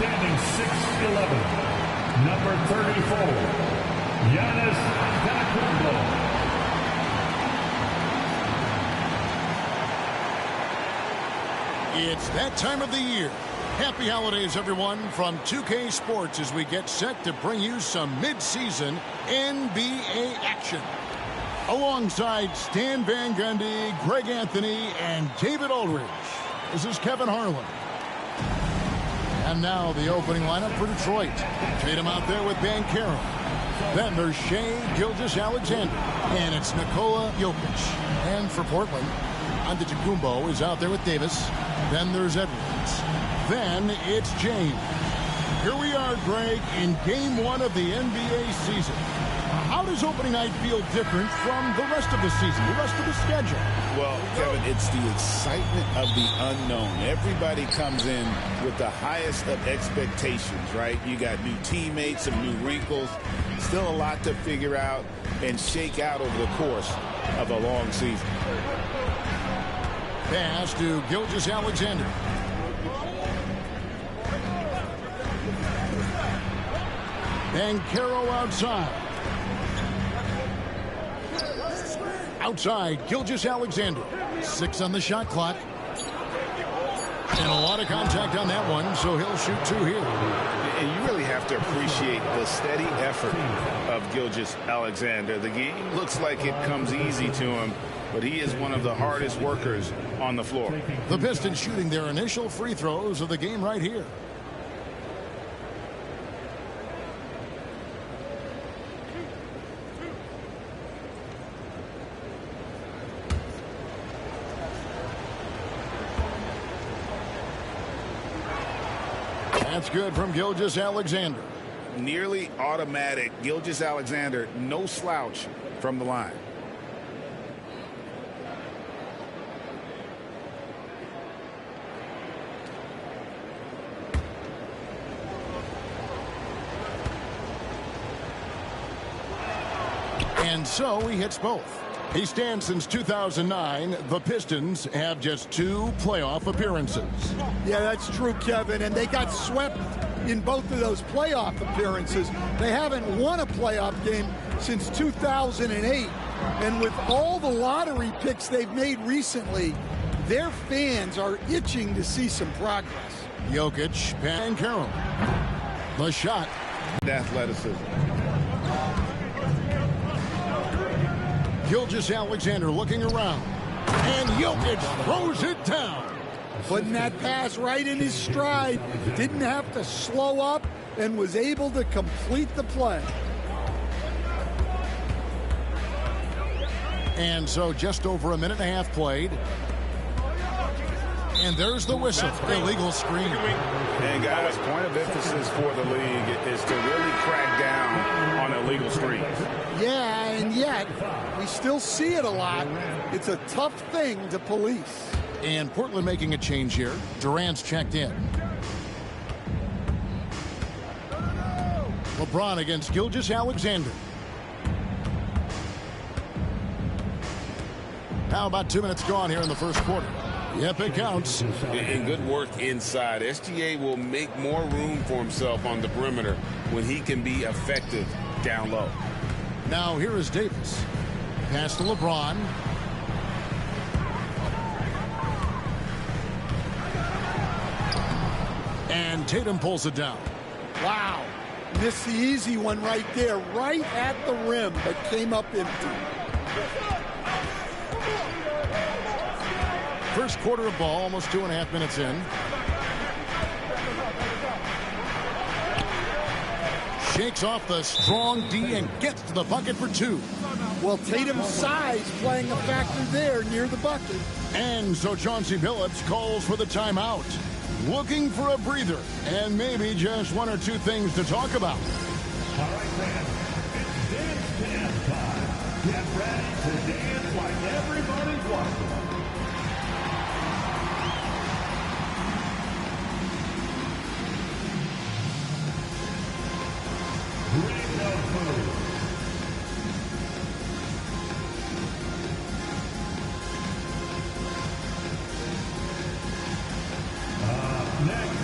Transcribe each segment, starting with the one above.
standing 6'11", number 34, Giannis Antetokounmpo. It's that time of the year. Happy holidays, everyone, from 2K Sports as we get set to bring you some mid-season NBA action. Alongside Stan Van Gundy, Greg Anthony, and David Aldridge, this is Kevin Harlan. And now the opening lineup for Detroit. Tatum out there with Banchero. Then there's Shai Gilgeous-Alexander. And it's Nikola Jokic. And for Portland, Antetokounmpo is out there with Davis. Then there's Edwards. Then it's James. Here we are, Greg, in Game 1 of the NBA season. How does opening night feel different from the rest of the season, the rest of the schedule? Well, Kevin, it's the excitement of the unknown. Everybody comes in with the highest of expectations, right? You got new teammates, some new wrinkles, still a lot to figure out and shake out over the course of a long season. Pass to Gilgeous-Alexander. Banchero outside. Outside, Gilgeous-Alexander. 6 on the shot clock. And a lot of contact on that one, so he'll shoot 2 here. And you really have to appreciate the steady effort of Gilgeous-Alexander. The game looks like it comes easy to him, but he is one of the hardest workers on the floor. The Pistons shooting their initial free throws of the game right here. That's good from Gilgeous-Alexander. Nearly automatic. Gilgeous-Alexander, no slouch from the line. And so he hits both. He stands since 2009. The Pistons have just 2 playoff appearances. Yeah, that's true, Kevin. And they got swept in both of those playoff appearances. They haven't won a playoff game since 2008. And with all the lottery picks they've made recently, their fans are itching to see some progress. Jokic, Banchero. The shot. Athleticism. Gilgeous-Alexander looking around. And Jokic throws it down. Putting that pass right in his stride. Didn't have to slow up and was able to complete the play. And so just over a minute and a half played. And there's the whistle. Illegal screen. And guys, point of emphasis for the league is to really crack down on illegal screens. Yeah, and yet we still see it a lot. It's a tough thing to police. And Portland making a change here. Durant's checked in. LeBron against Gilgeous-Alexander. Now about 2 minutes gone here in the first quarter. Yep, it counts. And good work inside. SGA will make more room for himself on the perimeter when he can be effective down low. Now here is Davis. Pass to LeBron. And Tatum pulls it down. Wow. Missed the easy one right there, right at the rim, but came up empty. First quarter of ball, almost 2.5 minutes in. Shakes off the strong D and gets to the bucket for 2. Well, Tatum's size playing a factor there near the bucket. And so Chauncey Billups calls for the timeout. Looking for a breather and maybe just 1 or 2 things to talk about. All right, fans, it's dance time. Get ready to dance like everybody's watching. Bring the food. Next,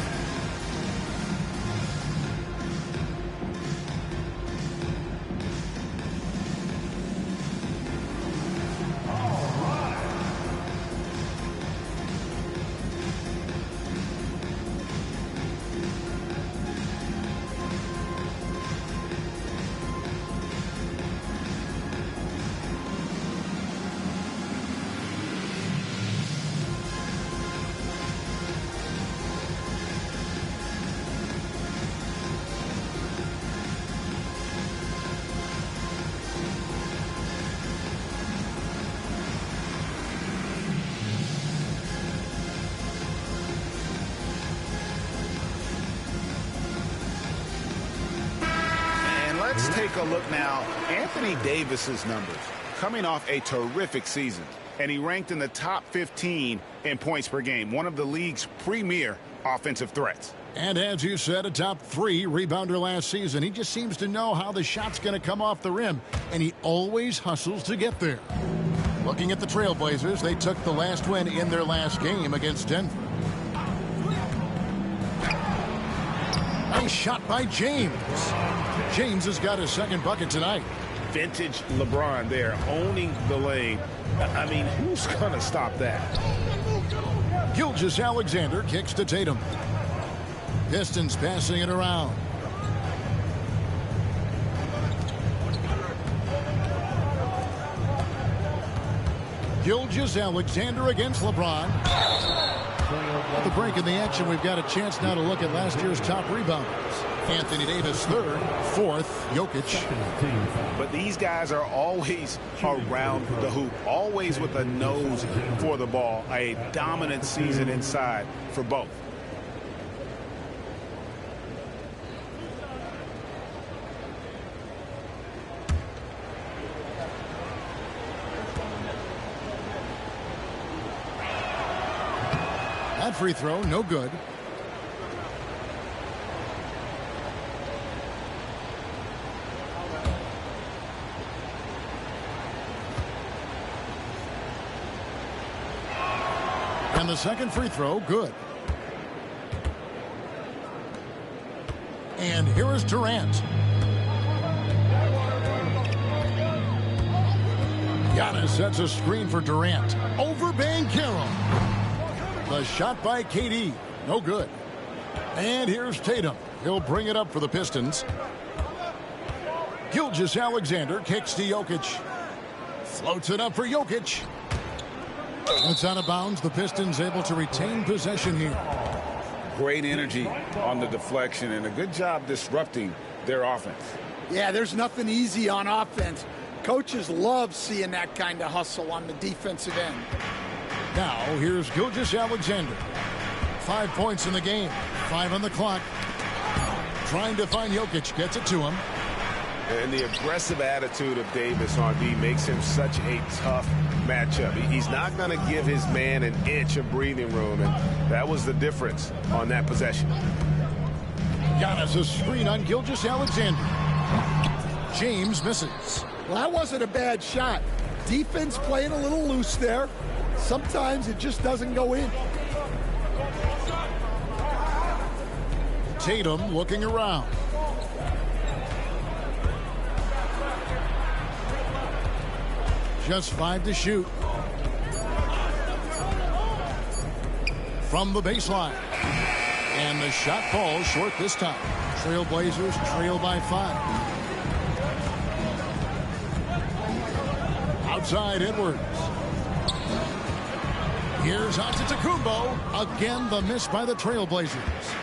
take a look now. Anthony Davis's numbers coming off a terrific season, and he ranked in the top 15 in points per game, one of the league's premier offensive threats. And as you said, a top 3 rebounder last season. He just seems to know how the shot's going to come off the rim, and he always hustles to get there. Looking at the Trailblazers, they took the last win in their last game against Denver. Nice shot by James. James has got his second bucket tonight. Vintage LeBron there, owning the lane. I mean, who's going to stop that? Gilgeous-Alexander kicks to Tatum. Pistons passing it around. Gilgeous-Alexander against LeBron. At the break in the action, we've got a chance now to look at last year's top rebounders. Anthony Davis third, fourth, Jokic. But these guys are always around the hoop, always with a nose for the ball. A dominant season inside for both. That free throw, no good. And the second free throw, good. And here is Durant. Giannis sets a screen for Durant. Over Banchero. The shot by KD. No good. And here's Tatum. He'll bring it up for the Pistons. Gilgeous-Alexander kicks to Jokic. Floats it up for Jokic. It's out of bounds. The Pistons able to retain possession here. Great energy on the deflection and a good job disrupting their offense. Yeah, there's nothing easy on offense. Coaches love seeing that kind of hustle on the defensive end. Now, here's Gilgeous-Alexander. 5 points in the game. 5 on the clock. Trying to find Jokic. Gets it to him. And the aggressive attitude of Davis on D makes him such a tough matchup. He's not going to give his man an inch of breathing room, and that was the difference on that possession. Giannis a screen on Gilgeous-Alexander. James misses. Well, that wasn't a bad shot. Defense playing a little loose there. Sometimes it just doesn't go in. Tatum looking around. Just 5 to shoot. From the baseline. And the shot falls short this time. Trailblazers trail by 5. Outside Edwards. Here's Antetokounmpo. Again, the miss by the Trailblazers.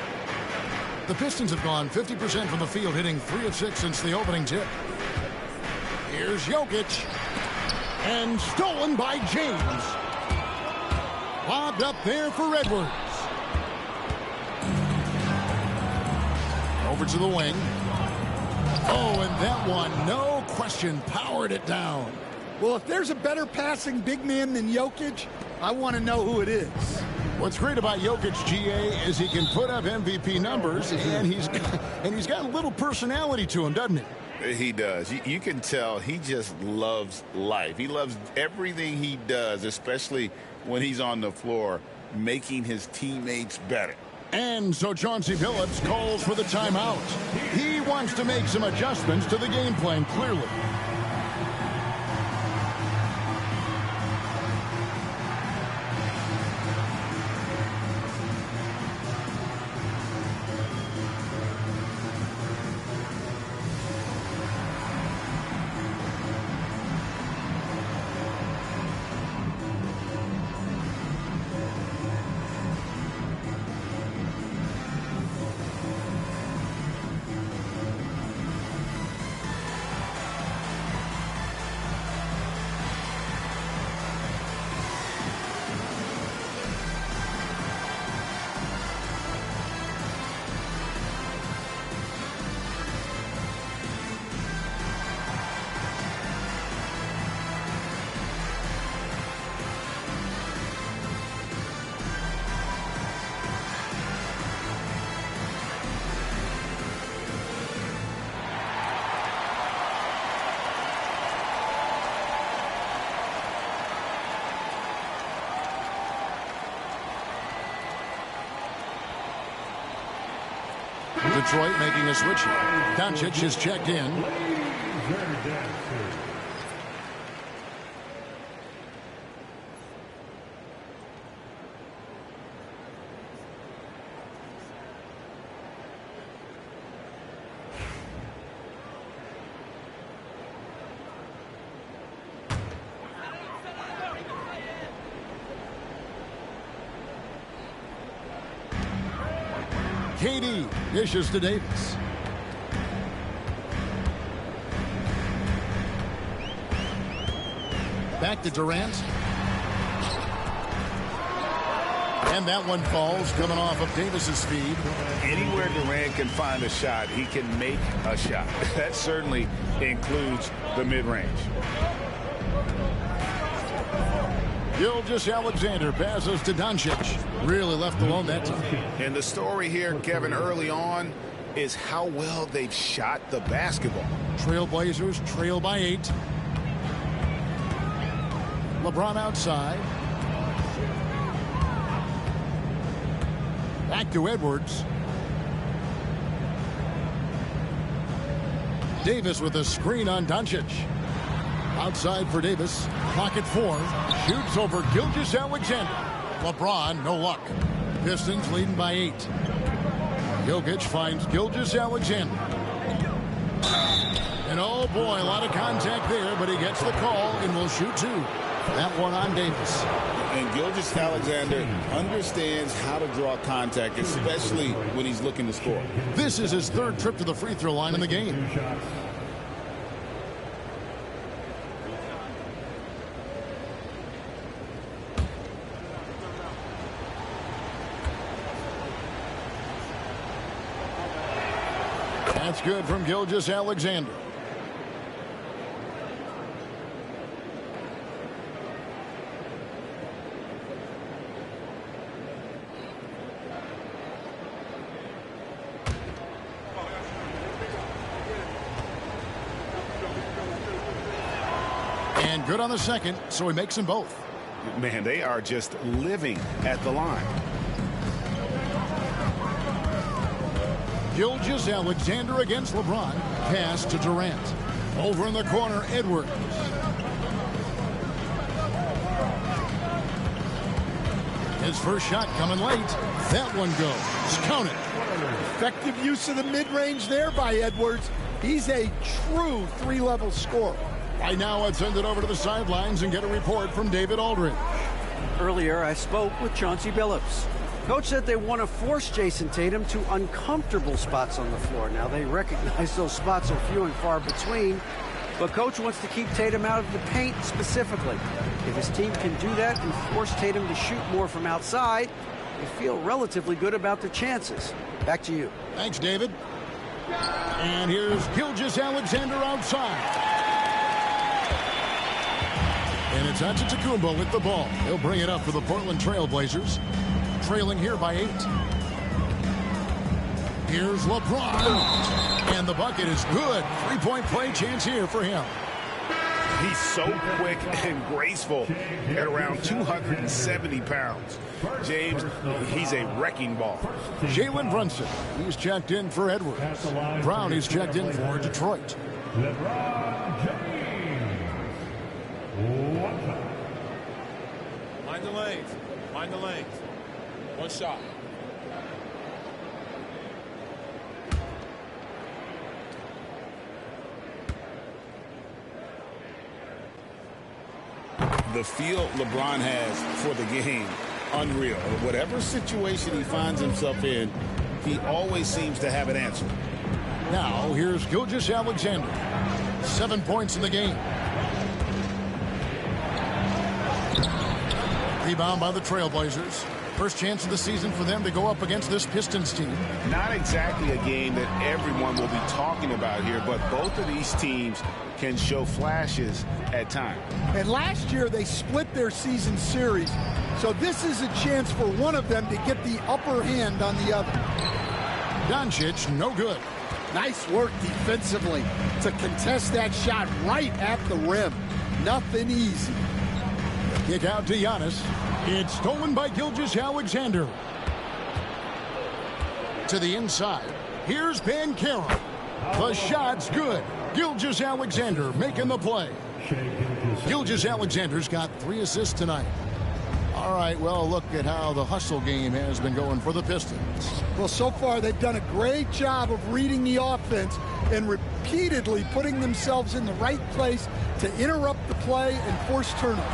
The Pistons have gone 50% from the field, hitting 3 of 6 since the opening tip. Here's Jokic. And stolen by James. Lobbed up there for Edwards. Over to the wing. Oh, and that one, no question, powered it down. Well, if there's a better passing big man than Jokic, I want to know who it is. What's great about Jokic, GA, is he can put up MVP numbers, and he's got a little personality to him, doesn't he? He does. You can tell he just loves life. He loves everything he does, especially when he's on the floor, making his teammates better. And so Chauncey Billups calls for the timeout. He wants to make some adjustments to the game plan, clearly. Detroit making a switch. Doncic is checked in. KD dishes to Davis. Back to Durant. And that one falls, coming off of Davis's speed. Anywhere Durant can find a shot, he can make a shot. That certainly includes the mid-range. Gilgeous-Alexander passes to Doncic. Really left alone that time. And the story here, Kevin, early on is how well they've shot the basketball. Trailblazers trail by 8. LeBron outside. Back to Edwards. Davis with a screen on Doncic. Outside for Davis. Clock at 4. Shoots over Gilgeous-Alexander. LeBron, no luck. Pistons leading by 8. Jokic finds Gilgeous-Alexander. And oh boy, a lot of contact there, but he gets the call and will shoot 2. That one on Davis. And Gilgeous-Alexander understands how to draw contact, especially when he's looking to score. This is his 3rd trip to the free throw line in the game. That's good from Gilgeous-Alexander. And good on the second, so he makes them both. Man, they are just living at the line. Gilgeous-Alexander against LeBron. Pass to Durant. Over in the corner, Edwards. His first shot coming late. That one goes. Count it. Effective use of the mid-range there by Edwards. He's a true 3-level scorer. Right now, let's send it over to the sidelines and get a report from David Aldridge. Earlier, I spoke with Chauncey Billups. Coach said they want to force Jason Tatum to uncomfortable spots on the floor. Now, they recognize those spots are few and far between, but Coach wants to keep Tatum out of the paint specifically. If his team can do that and force Tatum to shoot more from outside, they feel relatively good about their chances. Back to you. Thanks, David. And here's Gilgeous-Alexander outside. And it's Antetokounmpo with the ball. He'll bring it up for the Portland Trailblazers. Trailing here by 8. Here's LeBron. And the bucket is good. 3-point play chance here for him. He's so quick and graceful at around 270 pounds. James, he's a wrecking ball. Jalen Brunson, he's checked in for Edwards. Brown, he's checked in for Detroit. LeBron James. Mind the lanes. Mind the lanes. One shot. The feel LeBron has for the game, unreal. Whatever situation he finds himself in, he always seems to have an answer. Now, here's Gilgeous-Alexander. 7 points in the game. Rebound by the Trailblazers. First chance of the season for them to go up against this Pistons team. Not exactly a game that everyone will be talking about here, but both of these teams can show flashes at times. And last year they split their season series, so this is a chance for one of them to get the upper hand on the other. Doncic, no good. Nice work defensively to contest that shot right at the rim. Nothing easy. Kick out to Giannis. It's stolen by Gilgeous-Alexander. To the inside. Here's Bancaro. The shot's good. Gilgeous-Alexander making the play. Gilgeous-Alexander's got 3 assists tonight. All right, well, look at how the hustle game has been going for the Pistons. Well, so far they've done a great job of reading the offense and repeatedly putting themselves in the right place to interrupt the play and force turnovers.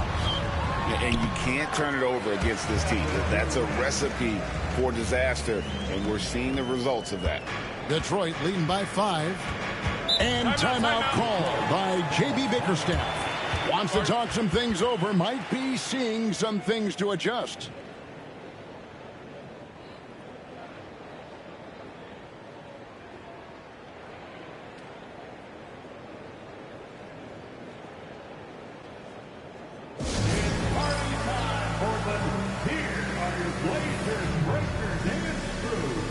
And you can't turn it over against this team. That's a recipe for disaster, and we're seeing the results of that. Detroit leading by 5. And timeout called by J.B. Bickerstaff. Wants to talk some things over, might be seeing some things to adjust. Party time, Portland. Here are your Blazers breakers and screws.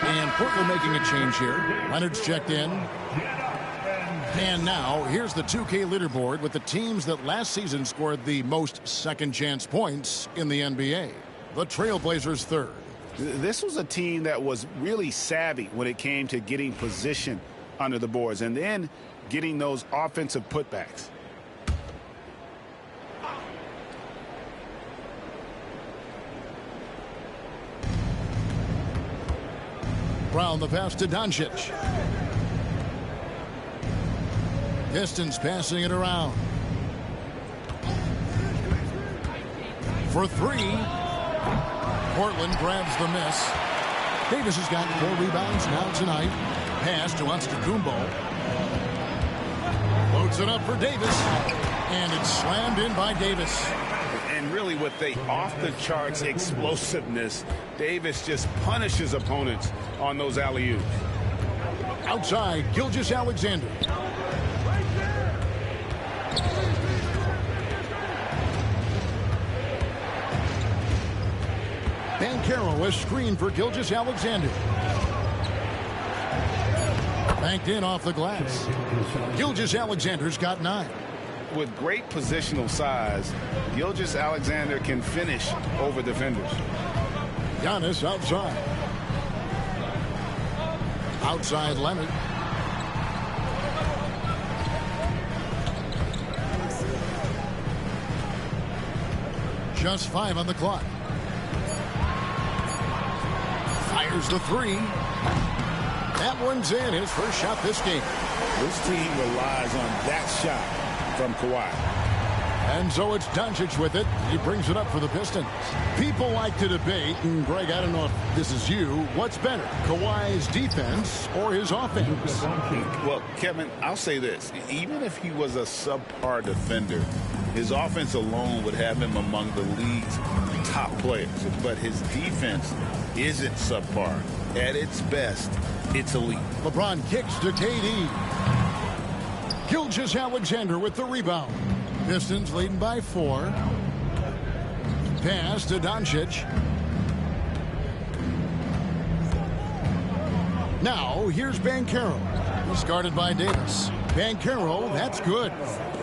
And Portland making a change here. Leonard's checked in. And now, here's the 2K leaderboard with the teams that last season scored the most second-chance points in the NBA. The Trailblazers third. This was a team that was really savvy when it came to getting position under the boards and then getting those offensive putbacks. Brown the pass to Doncic. Pistons passing it around. For 3. Portland grabs the miss. Davis has got 4 rebounds now tonight. Pass to Antetokounmpo. Loads it up for Davis. And it's slammed in by Davis. And really with the off-the-charts explosiveness, Davis just punishes opponents on those alley-oops. Outside, Gilgeous-Alexander. Bancaro is screened for Gilgeous-Alexander. Banked in off the glass. Gilgeous-Alexander's got 9. With great positional size, Gilgeous-Alexander can finish over defenders. Giannis outside. Outside Leonard. Just 5 on the clock. Fires the 3. That one's in. His first shot this game. This team relies on that shot from Kawhi. And so it's Doncic with it. He brings it up for the Pistons. People like to debate, and Greg, I don't know if this is you, what's better, Kawhi's defense or his offense? Well, Kevin, I'll say this. Even if he was a subpar defender, his offense alone would have him among the league's top players. But his defense isn't subpar. At its best, it's elite. LeBron kicks to KD. Gilgeous-Alexander with the rebound. Pistons leading by 4. Pass to Doncic. Now, here's Bancaro. He's guarded by Davis. Bancaro, that's good.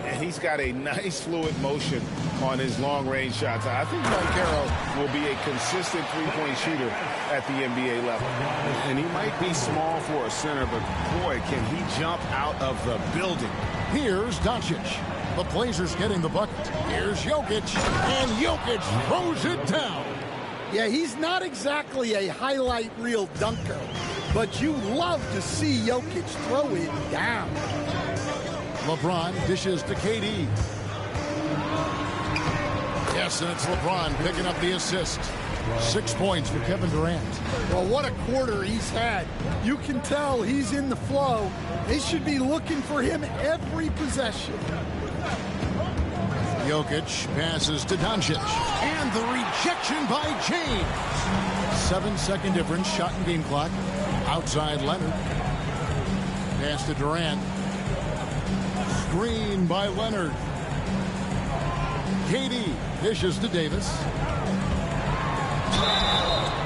And he's got a nice fluid motion on his long-range shots. I think Bancaro will be a consistent three-point shooter at the NBA level. And he might be small for a center, but boy, can he jump out of the building. Here's Doncic. The Blazers getting the bucket. Here's Jokic, and Jokic throws it down. Yeah, he's not exactly a highlight reel dunker, but you love to see Jokic throw it down. LeBron dishes to KD. Yes, and it's LeBron picking up the assist. 6 points for Kevin Durant. Well, what a quarter he's had. You can tell he's in the flow. They should be looking for him every possession. Jokic passes to Doncic. And the rejection by James. 7-second difference, shot and game clock. Outside Leonard. Pass to Durant. Screen by Leonard. KD dishes to Davis.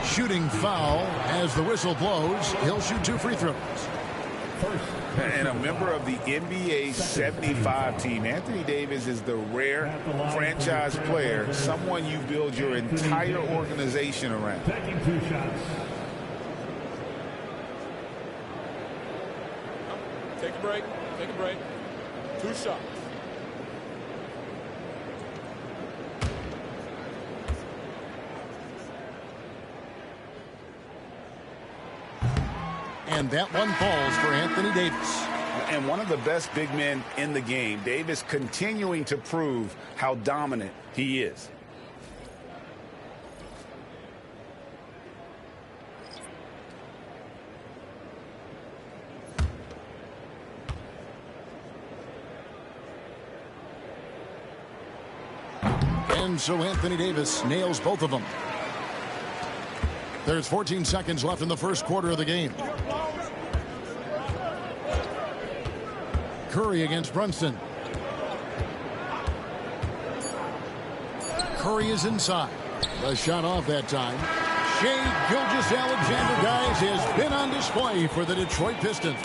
Shooting foul as the whistle blows. He'll shoot 2 free throws. And a member of the NBA 75 team, Anthony Davis is the rare franchise player, someone you build your entire organization around. Taking 2 shots. Take a break. Take a break. 2 shots. And that one falls for Anthony Davis. And one of the best big men in the game, Davis continuing to prove how dominant he is. And so Anthony Davis nails both of them. There's 14 seconds left in the first quarter of the game. Curry against Brunson. Curry is inside. A shot off that time. Shai Gilgeous-Alexander, guys, has been on display for the Detroit Pistons.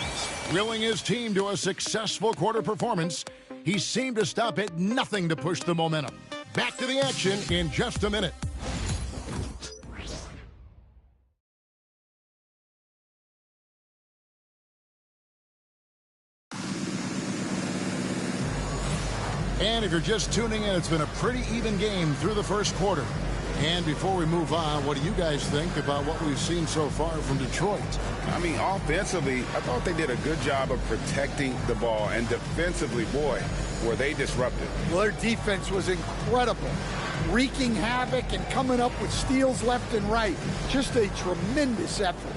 Willing his team to a successful quarter performance, he seemed to stop at nothing to push the momentum. Back to the action in just a minute. And if you're just tuning in, it's been a pretty even game through the first quarter. And before we move on, what do you guys think about what we've seen so far from Detroit? I mean, offensively, I thought they did a good job of protecting the ball. And defensively, boy, were they disruptive. Well, their defense was incredible. Wreaking havoc and coming up with steals left and right. Just a tremendous effort.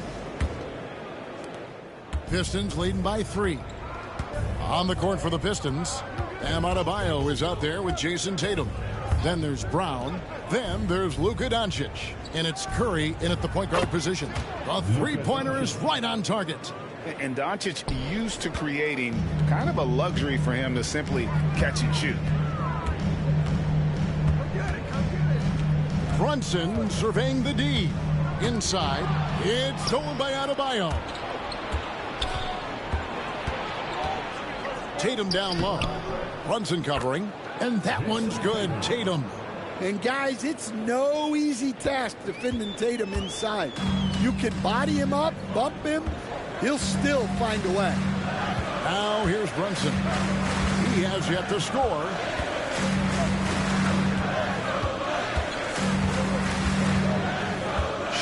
Pistons leading by 3. On the court for the Pistons, Bam Adebayo is out there with Jason Tatum. Then there's Brown. Then there's Luka Doncic. And it's Curry in at the point guard position. The three-pointer is right on target. And Doncic used to creating kind of a luxury for him to simply catch and shoot. Brunson surveying the D. Inside, it's stolen by Adebayo. Tatum down low. Brunson covering, and that one's good. Tatum. And guys, it's no easy task defending Tatum inside. You can body him up, bump him, he'll still find a way. Now here's Brunson. He has yet to score.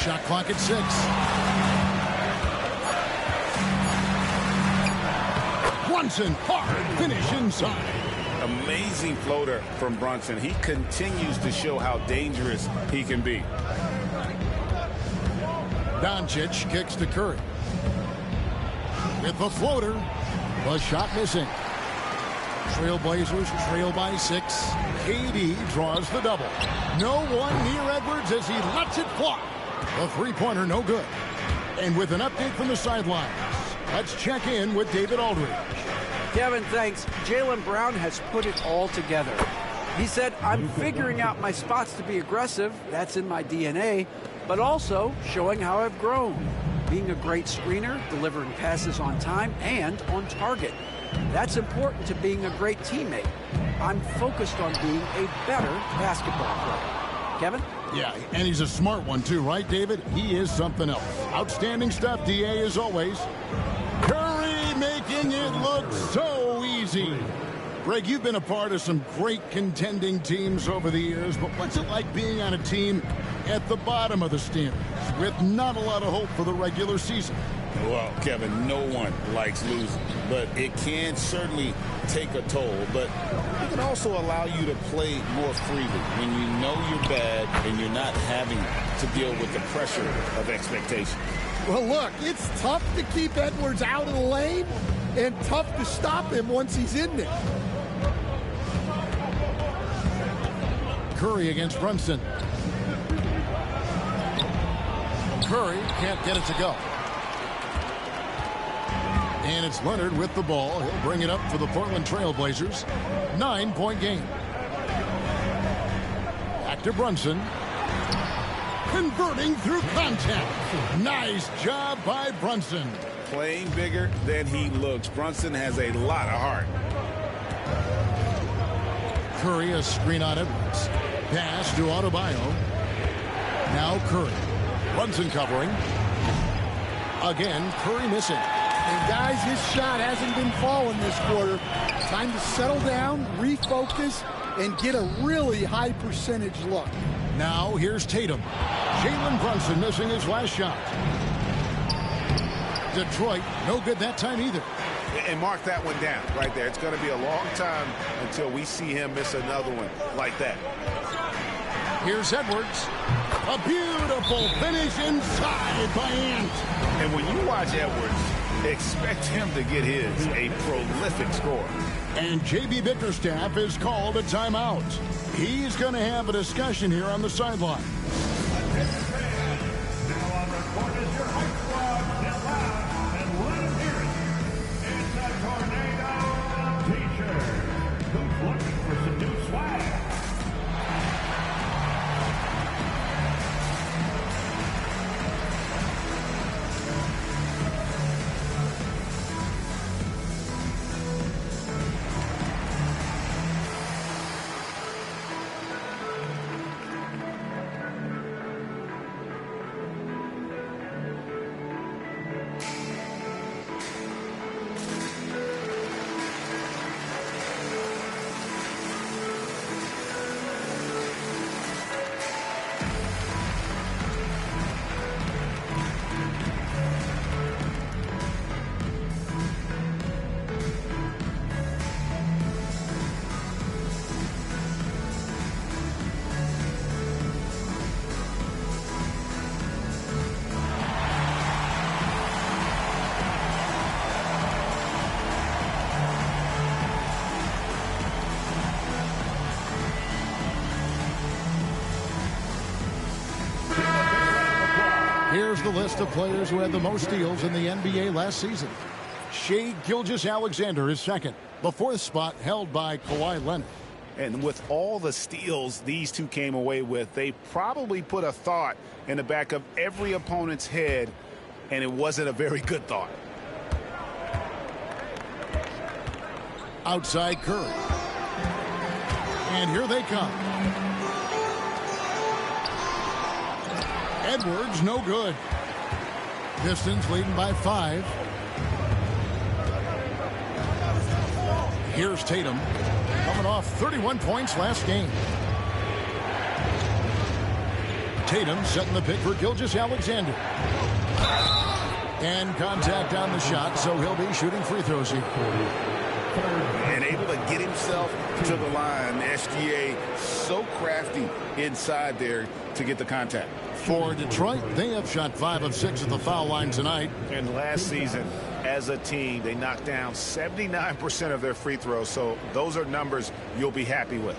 Shot clock at 6. Brunson, hard finish inside. Amazing floater from Brunson. He continues to show how dangerous he can be. Doncic kicks to Curry. With the floater, the shot missing. Trailblazers trail by 6. KD draws the double. No one near Edwards as he lets it fly. The three-pointer no good. And with an update from the sidelines, let's check in with David Aldridge. Kevin, thanks. Jaylen Brown has put it all together. He said, I'm figuring out my spots to be aggressive. That's in my DNA. But also showing how I've grown. Being a great screener, delivering passes on time and on target. That's important to being a great teammate. I'm focused on being a better basketball player. Kevin? Yeah, and he's a smart one too, right, David? He is something else. Outstanding stuff, DA, as always. Curry making it look so easy. Greg, you've been a part of some great contending teams over the years, but what's it like being on a team at the bottom of the standings with not a lot of hope for the regular season? Well, Kevin, no one likes losing, but it can certainly take a toll. But it can also allow you to play more freely when you know you're bad and you're not having to deal with the pressure of expectation. Well, look, it's tough to keep Edwards out of the lane and tough to stop him once he's in there. Curry against Brunson. Curry can't get it to go. And it's Leonard with the ball. He'll bring it up for the Portland Trail Blazers. 9-point game. Back to Brunson. Converting through contact. Nice job by Brunson. Playing bigger than he looks. Brunson has a lot of heart. Curry, a screen on Edwards. Pass to Adebayo. Now Curry. Brunson covering. Again, Curry missing. And guys, his shot hasn't been falling this quarter. Time to settle down, refocus, and get a really high percentage look. Now here's Tatum. Jalen Brunson missing his last shot. Detroit, no good that time either. And mark that one down right there. It's going to be a long time until we see him miss another one like that. Here's Edwards. A beautiful finish inside by Ant. And when you watch Edwards, expect him to get his a prolific score. And J.B. Bickerstaff is called a timeout. He's going to have a discussion here on the sideline. Now on the court is your hype squad. Get loud and let him hear it. It's a Tornado t-shirt. Who's looking for some new swag? Here's the list of players who had the most steals in the NBA last season. Shai Gilgeous-Alexander is second. The fourth spot held by Kawhi Leonard. And with all the steals these two came away with, they probably put a thought in the back of every opponent's head, and it wasn't a very good thought. Outside Curry. And here they come. Edwards, no good. Pistons leading by 5. Here's Tatum, coming off 31 points last game. Tatum setting the pick for Gilgeous-Alexander. And contact on the shot, so he'll be shooting free throws here. And able to get himself to the line. SGA so crafty inside there to get the contact. For Detroit, they have shot 5 of 6 at the foul line tonight. And last season, as a team, they knocked down 79% of their free throws, so those are numbers you'll be happy with.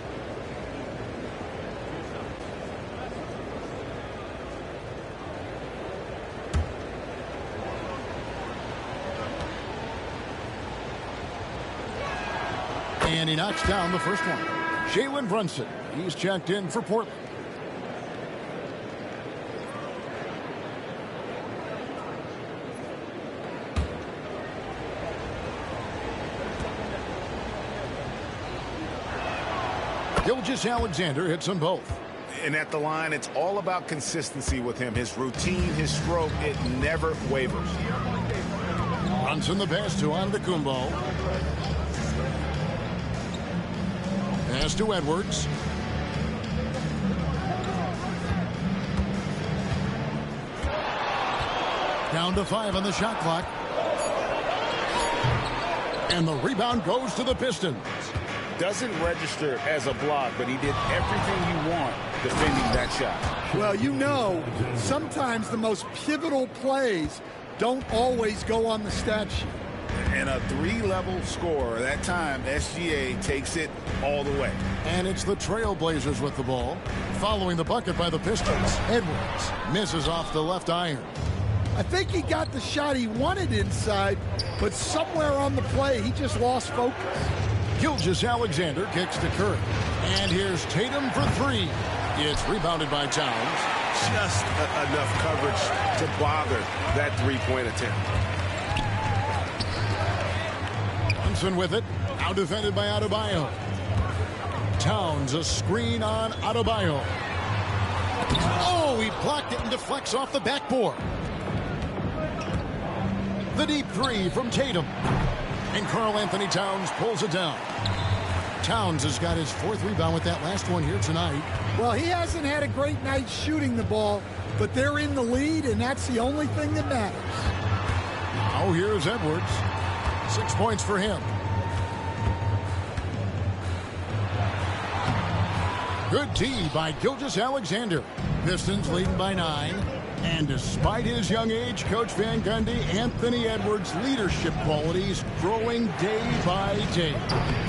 And he knocks down the first one. Jalen Brunson, he's checked in for Portland. Gilgeous-Alexander hits them both. And at the line, it's all about consistency with him. His routine, his stroke, it never wavers. Brunson the pass to Antetokounmpo. Pass to Edwards. Down to 5 on the shot clock. And the rebound goes to the Pistons. Doesn't register as a block, but he did everything you want defending that shot. Well, you know, sometimes the most pivotal plays don't always go on the stat sheet. And a 3-level scorer, that time SGA takes it all the way. And it's the Trailblazers with the ball. Following the bucket by the Pistons, Edwards misses off the left iron. I think he got the shot he wanted inside, but somewhere on the play, he just lost focus. Gilgeous-Alexander kicks to Curry. And here's Tatum for 3. It's rebounded by Towns. Just enough coverage to bother that three-point attempt. Brunson with it. Now defended by Adebayo. Towns, a screen on Adebayo. Oh, he blocked it and deflects off the backboard. The deep 3 from Tatum. And Karl-Anthony Towns pulls it down. Towns has got his 4th rebound with that last one here tonight. Well, he hasn't had a great night shooting the ball, but they're in the lead, and that's the only thing that matters. Now here's Edwards. 6 points for him. Good tee by Gilgeous-Alexander. Pistons leading by 9. And despite his young age, Coach Van Gundy, Anthony Edwards' leadership qualities growing day by day.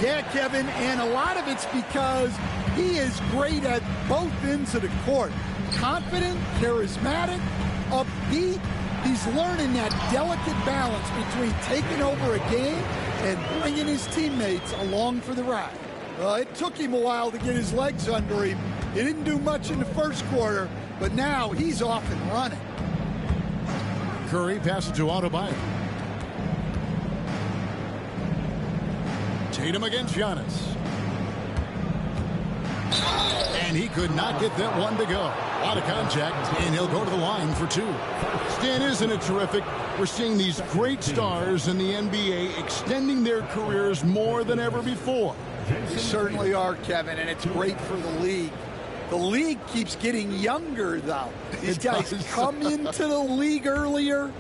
Yeah, Kevin, and a lot of it's because he is great at both ends of the court. Confident, charismatic, upbeat. He's learning that delicate balance between taking over a game and bringing his teammates along for the ride. It took him a while to get his legs under him. He didn't do much in the first quarter, but now he's off and running. Curry passes to Adebayo. Tatum against Giannis. And he could not get that one to go. A lot of contact, and he'll go to the line for 2. Stan, isn't it terrific? We're seeing these great stars in the NBA extending their careers more than ever before. They certainly are, Kevin, and it's great for the league. The league keeps getting younger, though. These guys come into the league earlier.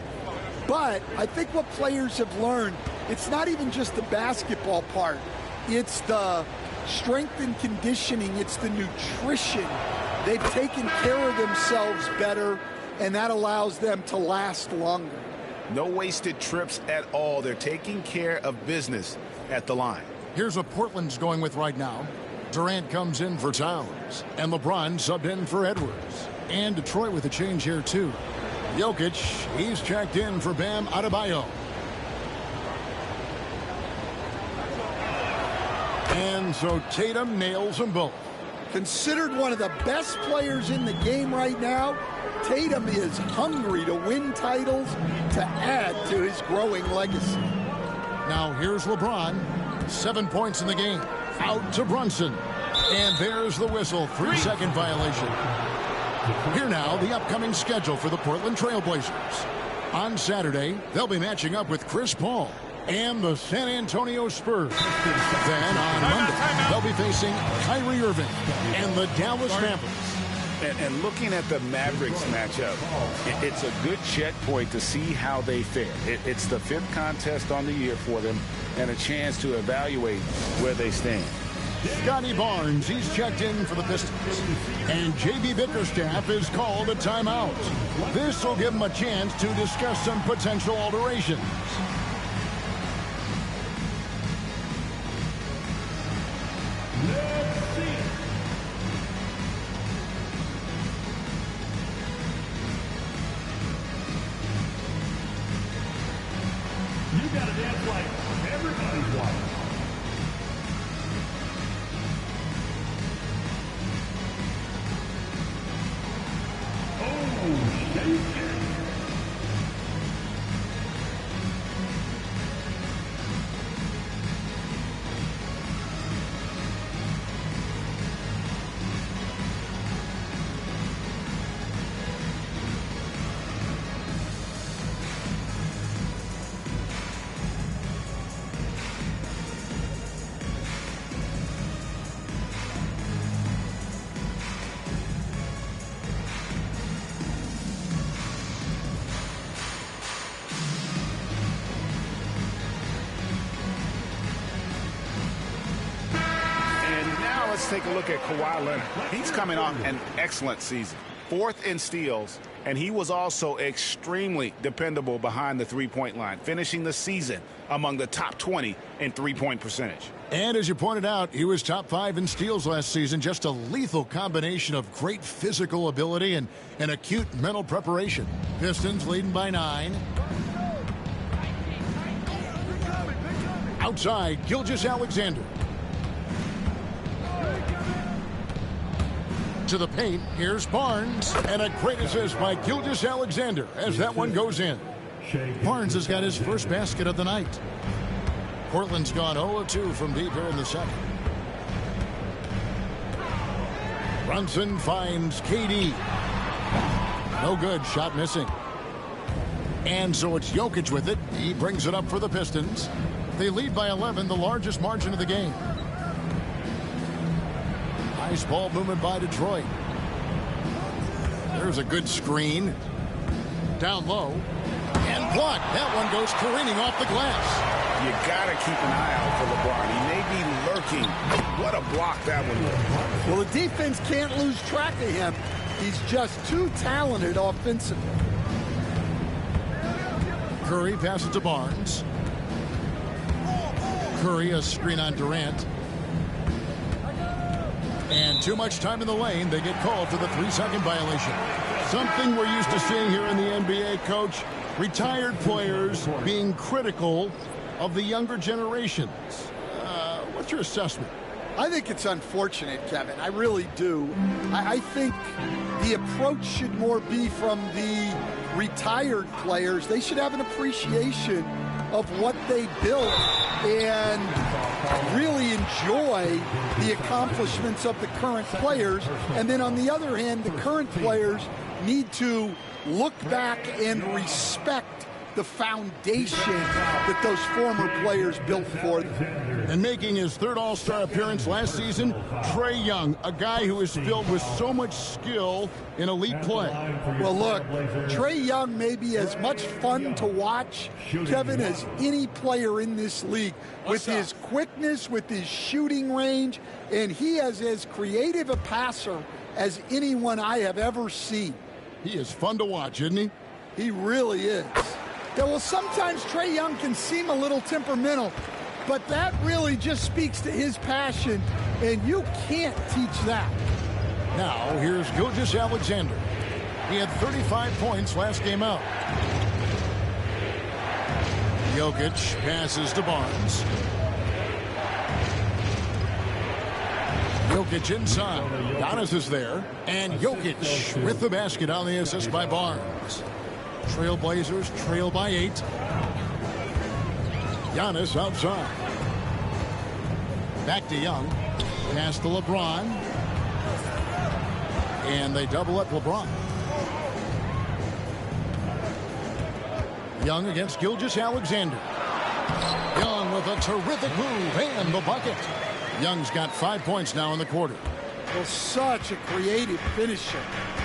But I think what players have learned, it's not even just the basketball part. It's the strength and conditioning. It's the nutrition. They've taken care of themselves better, and that allows them to last longer. No wasted trips at all. They're taking care of business at the line. Here's what Portland's going with right now. Durant comes in for Towns, and LeBron subbed in for Edwards. And Detroit with a change here, too. Jokic, he's checked in for Bam Adebayo. And so Tatum nails them both. Considered one of the best players in the game right now, Tatum is hungry to win titles to add to his growing legacy. Now here's LeBron. 7 points in the game. Out to Brunson. And there's the whistle. 3-second violation. Here now, the upcoming schedule for the Portland Trailblazers. On Saturday, they'll be matching up with Chris Paul and the San Antonio Spurs. Then on Monday, they'll be facing Kyrie Irving and the Dallas Mavericks. And looking at the Mavericks matchup, it's a good checkpoint to see how they fare. It's the 5th contest on the year for them and a chance to evaluate where they stand. Scotty Barnes, he's checked in for the Pistons. And J.B. Bickerstaff is called a timeout. This will give him a chance to discuss some potential alterations. You got to dance like everybody's watching. Oh, shake it. take a look at Kawhi Leonard. He's coming off an excellent season. 4th in steals, and he was also extremely dependable behind the three-point line, finishing the season among the top 20 in three-point percentage. And as you pointed out, he was top 5 in steals last season. Just a lethal combination of great physical ability and acute mental preparation. Pistons leading by 9. Outside, Gilgeous-Alexander. To the paint, here's Barnes, and a great assist by Gilgeous-Alexander as that one goes in. Barnes has got his first basket of the night. Portland's gone 0-2 from deep here in the second. Brunson finds KD. No good, shot missing. And so it's Jokic with it. He brings it up for the Pistons. They lead by 11, the largest margin of the game. Nice ball movement by Detroit. There's a good screen. Down low. And blocked. That one goes careening off the glass. You got to keep an eye out for LeBron. He may be lurking. What a block that one was. Well, the defense can't lose track of him. He's just too talented offensively. Curry passes to Barnes. Curry, a screen on Durant. And too much time in the lane. They get called for the 3-second violation. Something we're used to seeing here in the NBA, Coach. Retired players being critical of the younger generations. What's your assessment? I think it's unfortunate, Kevin. I really do. I think the approach should more be from the retired players. They should have an appreciation of what they built and really enjoy the accomplishments of the current players. And then on the other hand, the current players need to look back and respect the foundation that those former players built for them. And making his 3rd All-Star appearance last season, Trae Young, a guy who is filled with so much skill in elite play. Well, look, Trae Young may be as much fun to watch, Kevin, as any player in this league. With his quickness, with his shooting range, and he is as creative a passer as anyone I have ever seen. He is fun to watch, isn't he? He really is. Yeah, well, sometimes Trae Young can seem a little temperamental, but that really just speaks to his passion, and you can't teach that. Now, here's Gilgeous-Alexander. He had 35 points last game out. Jokic passes to Barnes. Jokic inside. Giannis is there. And Jokic with the basket on the assist by Barnes. Trailblazers trail by 8. Giannis outside. Back to Young. Pass to LeBron. And they double up LeBron. Young against Gilgeous-Alexander. Young with a terrific move and the bucket. Young's got 5 points now in the quarter. Well, such a creative finisher.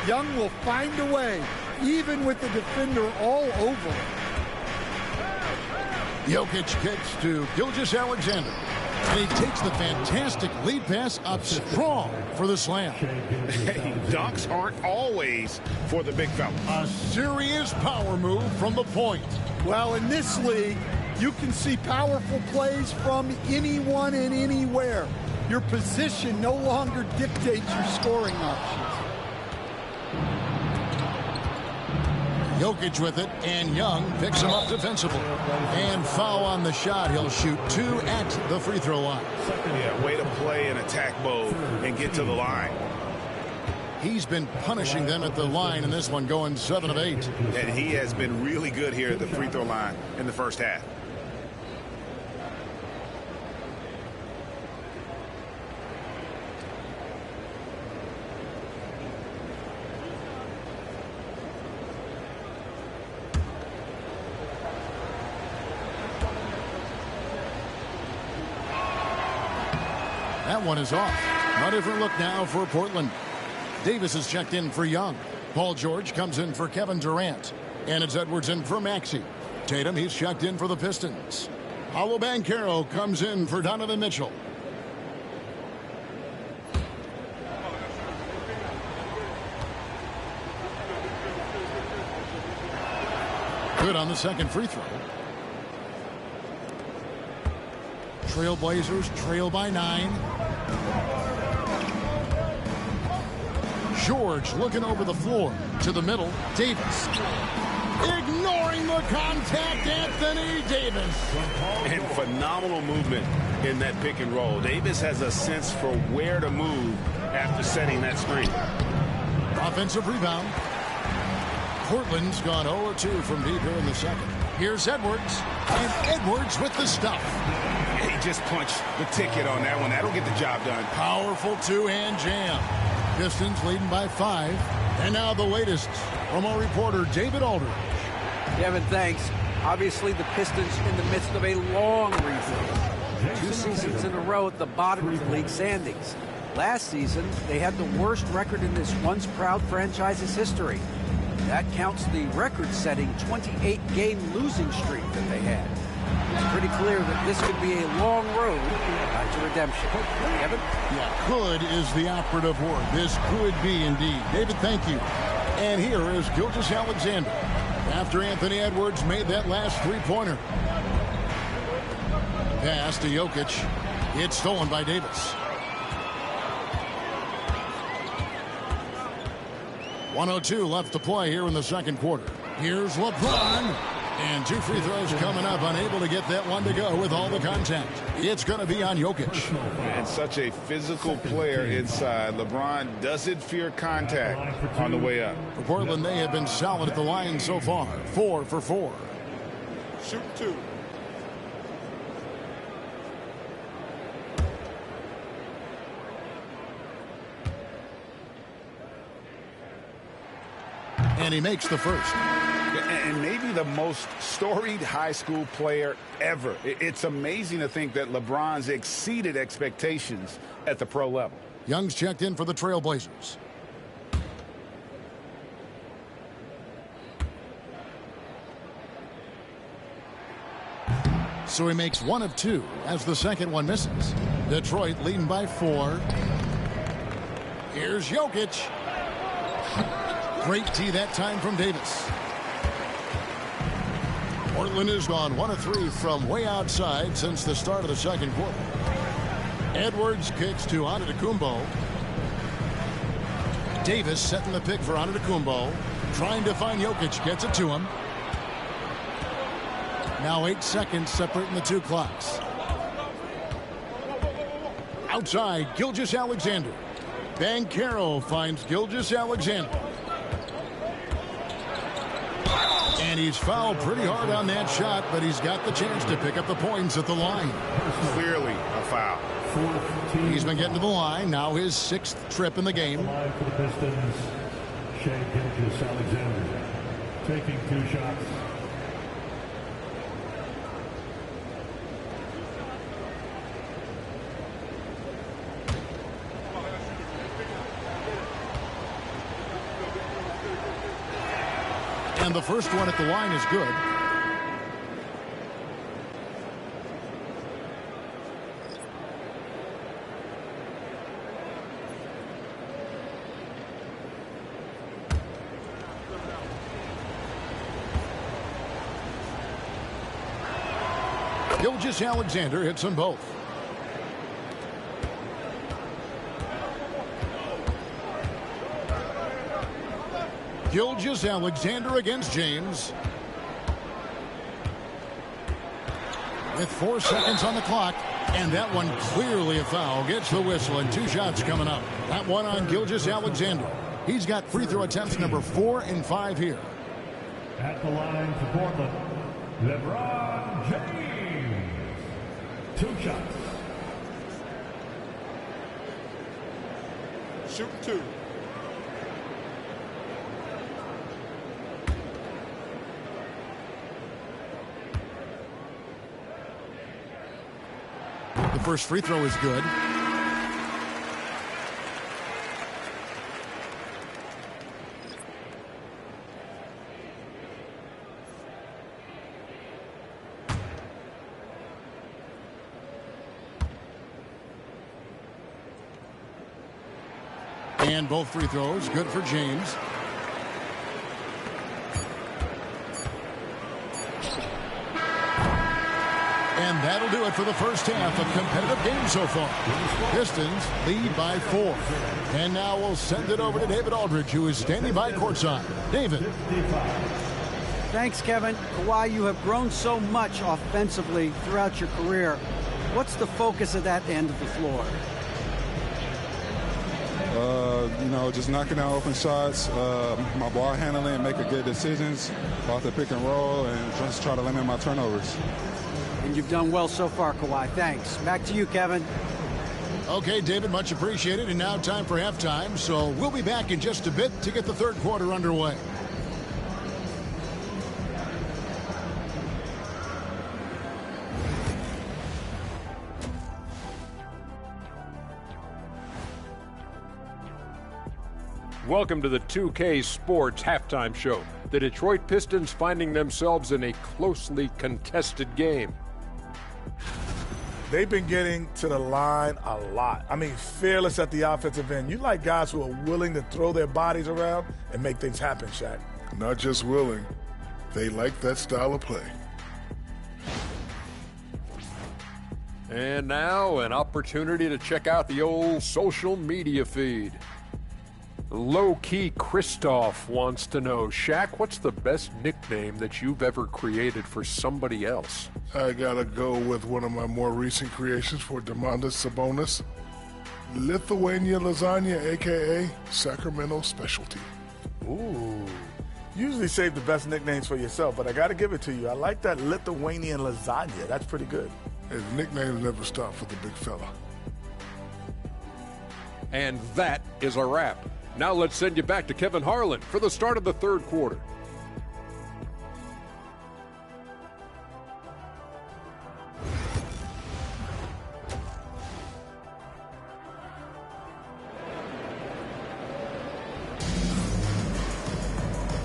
Young will find a way, even with the defender all over him. Jokic kicks to Gilgeous-Alexander. And he takes the fantastic lead pass up strong for the slam. Hey, dunks aren't always for the big fella. A serious power move from the point. Well, in this league, you can see powerful plays from anyone and anywhere. Your position no longer dictates your scoring options. Jokic with it, and Young picks him up defensively. And foul on the shot. He'll shoot 2 at the free throw line. Yeah, way to play in attack mode and get to the line. He's been punishing them at the line in this one, going 7 of 8. And he has been really good here at the free throw line in the first half. That one is off. A different look now for Portland. Davis is checked in for Young. Paul George comes in for Kevin Durant. And it's Edwards in for Maxey. Tatum, he's checked in for the Pistons. Paolo Banchero comes in for Donovan Mitchell. Good on the second free throw. Trailblazers trail by 9. George looking over the floor to the middle. Davis ignoring the contact. Anthony Davis. And phenomenal movement in that pick and roll. Davis has a sense for where to move after setting that screen. Offensive rebound. Portland's gone 0-2 from deep here in the second. Here's Edwards. And Edwards with the stuff. He just punched the ticket on that one. That'll get the job done. Powerful two-hand jam. Pistons leading by 5. And now the latest from our reporter David Aldridge. Kevin, thanks. Obviously, the Pistons in the midst of a long rebuild. 2 seasons in a row at the bottom of the league standings. Last season, they had the worst record in this once proud franchise's history. That counts the record-setting 28-game losing streak that they had. It's pretty clear that this could be a long road to redemption. Kevin? Yeah, could is the operative word. This could be indeed. David, thank you. And here is Gilgeous-Alexander after Anthony Edwards made that last three-pointer. Pass to Jokic. It's stolen by Davis. 1:02 left to play here in the second quarter. Here's LeBron. And 2 free throws coming up. Unable to get that one to go with all the contact. It's going to be on Jokic. And such a physical player inside. LeBron doesn't fear contact on the way up. For Portland, they have been solid at the line so far. 4 for 4. Shoot 2. And he makes the first. And maybe the most storied high school player ever. It's amazing to think that LeBron's exceeded expectations at the pro level. Young's checked in for the Trailblazers. So he makes 1 of 2 as the second one misses. Detroit leading by 4. Here's Jokic. Great tee that time from Davis. Portland has gone 1 of 3 from way outside since the start of the second quarter. Edwards kicks to Antetokounmpo. Davis setting the pick for Antetokounmpo. Trying to find Jokic. Gets it to him. Now 8 seconds separating the 2 clocks. Outside, Gilgeous-Alexander. Banchero finds Gilgeous-Alexander. And he's fouled pretty hard on that shot, but he's got the chance to pick up the points at the line. Clearly a foul. He's been getting to the line. Now his 6th trip in the game. Line for the Pistons, Shai Gilgeous-Alexander taking 2 shots. And the first one at the line is good. Gilgeous-Alexander hits them both. Gilgeous-Alexander against James. With 4 seconds on the clock. And that one clearly a foul. Gets the whistle and 2 shots coming up. That one on Gilgeous-Alexander. He's got free throw attempts number 4 and 5 here. At the line for Portland, LeBron James. 2 shots. Shoot 2. The first free throw is good. And both free throws good for James. And that'll do it for the first half of competitive games so far. Pistons lead by 4. And now we'll send it over to David Aldridge, who is standing by courtside. David. Thanks, Kevin. Kawhi, you have grown so much offensively throughout your career. What's the focus of that end of the floor? Just knocking down open shots, my ball handling, making good decisions off the pick and roll, and just try to limit my turnovers. And you've done well so far, Kawhi. Thanks. Back to you, Kevin. Okay, David, much appreciated. And now time for halftime. So we'll be back in just a bit to get the third quarter underway. Welcome to the 2K Sports Halftime Show. The Detroit Pistons finding themselves in a closely contested game. They've been getting to the line a lot. I mean, fearless at the offensive end. You like guys who are willing to throw their bodies around and make things happen, Shaq. Not just willing, they like that style of play. And now an opportunity to check out the old social media feed. Low-key Christoph wants to know, Shaq, what's the best nickname that you've ever created for somebody else? I gotta go with one of my more recent creations for Domantas Sabonis. Lithuania Lasagna, a.k.a. Sacramento Specialty. Ooh. Usually save the best nicknames for yourself, but I got to give it to you. I like that Lithuanian Lasagna. That's pretty good. Hey, the nicknames never stop for the big fella. And that is a wrap. Now let's send you back to Kevin Harlan for the start of the third quarter.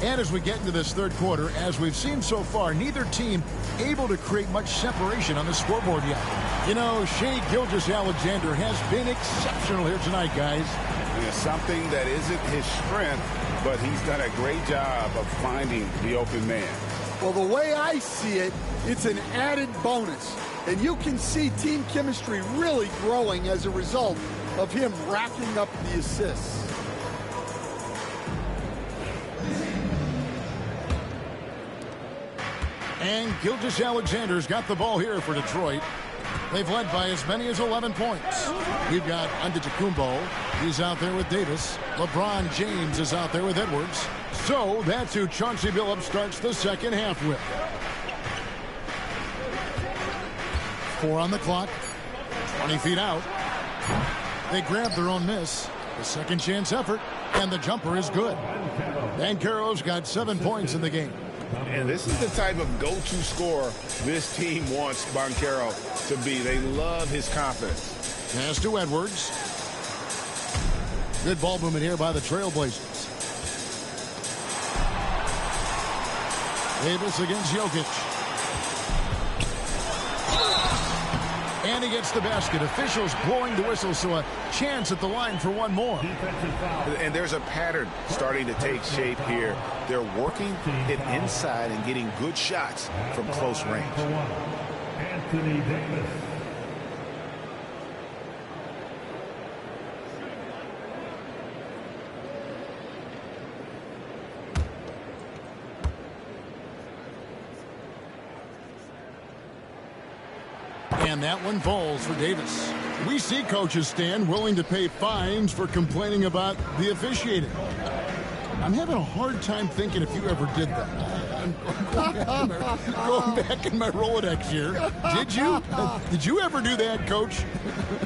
And as we get into this third quarter, as we've seen so far, neither team able to create much separation on the scoreboard yet. You know, Shai Gilgeous-Alexander has been exceptional here tonight, guys. It's something that isn't his strength, but he's done a great job of finding the open man. Well, the way I see it, it's an added bonus. And you can see team chemistry really growing as a result of him racking up the assists. And Gilgeous-Alexander's got the ball here for Detroit. They've led by as many as 11 points. We've got Antetokounmpo. He's out there with Davis. LeBron James is out there with Edwards. So that's who Chauncey Billups starts the second half with. 4 on the clock. 20 feet out. They grab their own miss. The second chance effort. And the jumper is good. Banchero's got 7 points in the game. And this is the type of go-to scorer this team wants Banchero to be. They love his confidence. Pass to Edwards. Good ball movement here by the Trailblazers. Davis against Jokic. And he gets the basket. Officials blowing the whistle, so a chance at the line for one more. And there's a pattern starting to take shape here. They're working it inside and getting good shots from close range. Anthony Davis. And that one falls for Davis. We see coaches stand willing to pay fines for complaining about the officiating. I'm having a hard time thinking if you ever did that. I'm going back in my Rolodex here. Did you? Did you ever do that, Coach?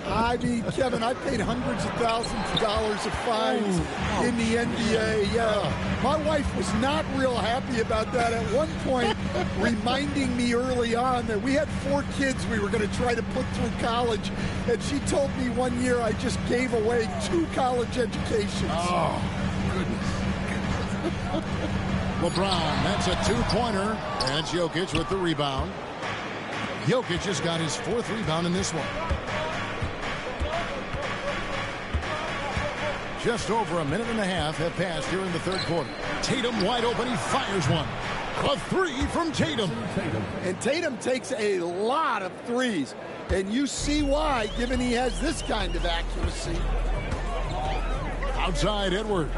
I mean, Kevin, I paid hundreds of thousands of dollars of fines in the NBA. Yeah, my wife was not real happy about that at one point, reminding me early on that we had 4 kids we were going to try to put through college, and she told me one year I just gave away 2 college educations. Oh, goodness. LeBron, that's a 2-pointer. That's Jokic with the rebound. Jokic just got his 4th rebound in this one. Just over a minute and a half have passed here in the third quarter. Tatum wide open. He fires one. A three from Tatum. And Tatum takes a lot of threes. And you see why, given he has this kind of accuracy. Outside Edwards.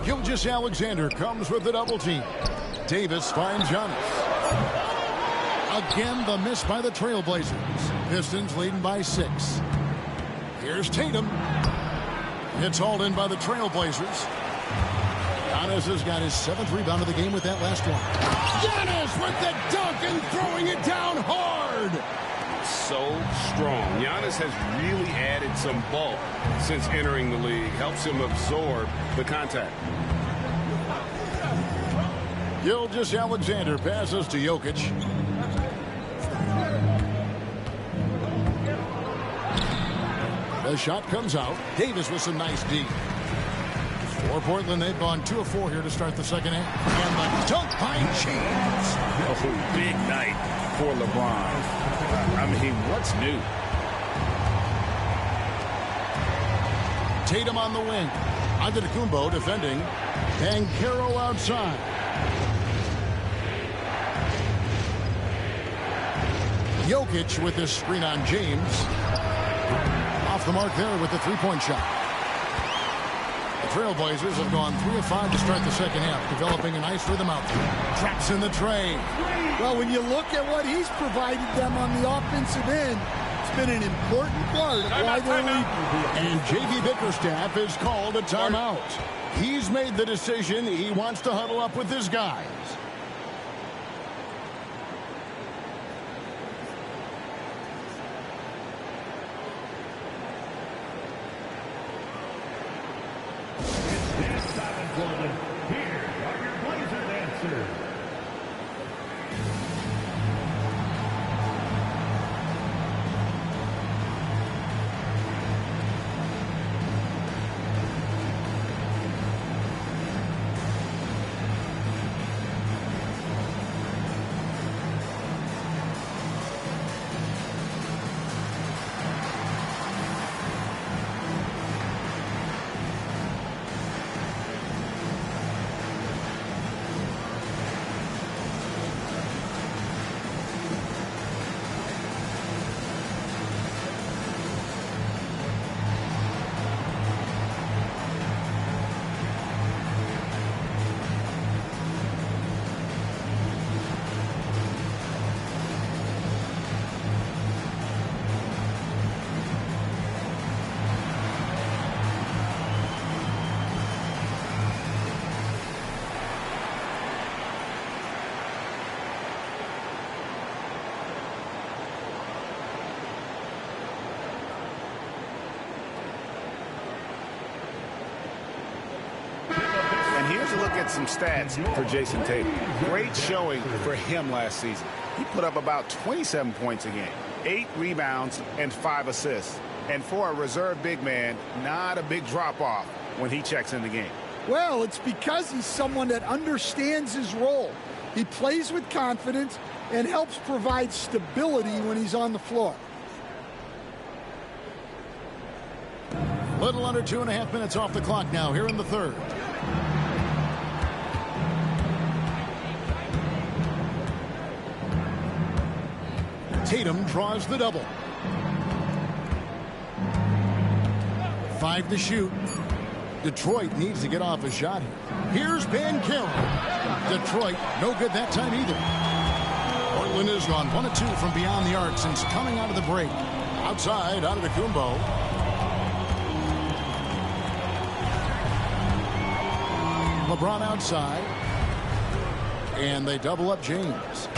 Gilgeous-Alexander comes with the double team. Davis finds Giannis. Again, the miss by the Trailblazers. Pistons leading by 6. Here's Tatum. It's hauled in by the Trailblazers. Giannis has got his 7th rebound of the game with that last one. Giannis with the dunk and throwing it down hard. So strong. Giannis has really added some bulk since entering the league. Helps him absorb the contact. Gilgeous-Alexander passes to Jokic. The shot comes out. Davis with some nice D. For Portland, they've gone 2 of 4 here to start the second half. And the dunk by James. Oh, big night for LeBron. I mean, what's new? Tatum on the wing. Antetokounmpo defending. Banchero outside. Jokic with this screen on James. Off the mark there with the three-point shot. The Trailblazers have gone 3 of 5 to start the second half, developing a nice rhythm out there. Traps in the tray. Well, when you look at what he's provided them on the offensive end, it's been an important part of why they're leading. And J.B. Bickerstaff has called a timeout. He's made the decision. He wants to huddle up with his guys. Here are your Blazers answers. Here's a look at some stats for Jason Tatum. Great showing for him last season. He put up about 27 points a game, 8 rebounds, and 5 assists. And for a reserve big man, not a big drop-off when he checks in the game. Well, it's because he's someone that understands his role. He plays with confidence and helps provide stability when he's on the floor. Little under 2.5 minutes off the clock now here in the third. Tatum draws the double. 5 to shoot. Detroit needs to get off a shot here. Here's Banchero. Detroit, no good that time either. Portland has gone 1 of 2 from beyond the arc since coming out of the break. Outside, Antetokounmpo. LeBron outside. And they double up James.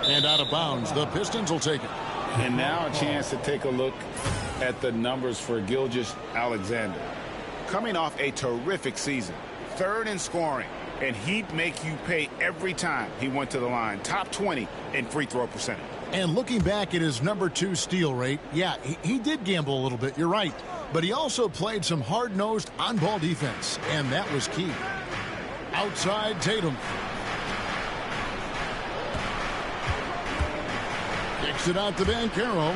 And out of bounds, the Pistons will take it. And now a chance to take a look at the numbers for Gilgeous-Alexander. Coming off a terrific season, 3rd in scoring, and he'd make you pay every time he went to the line. Top 20 in free throw percentage. And looking back at his number 2 steal rate, yeah, he did gamble a little bit, you're right. But he also played some hard-nosed on-ball defense, and that was key. Outside Tatum. Kicks it out to Banchero.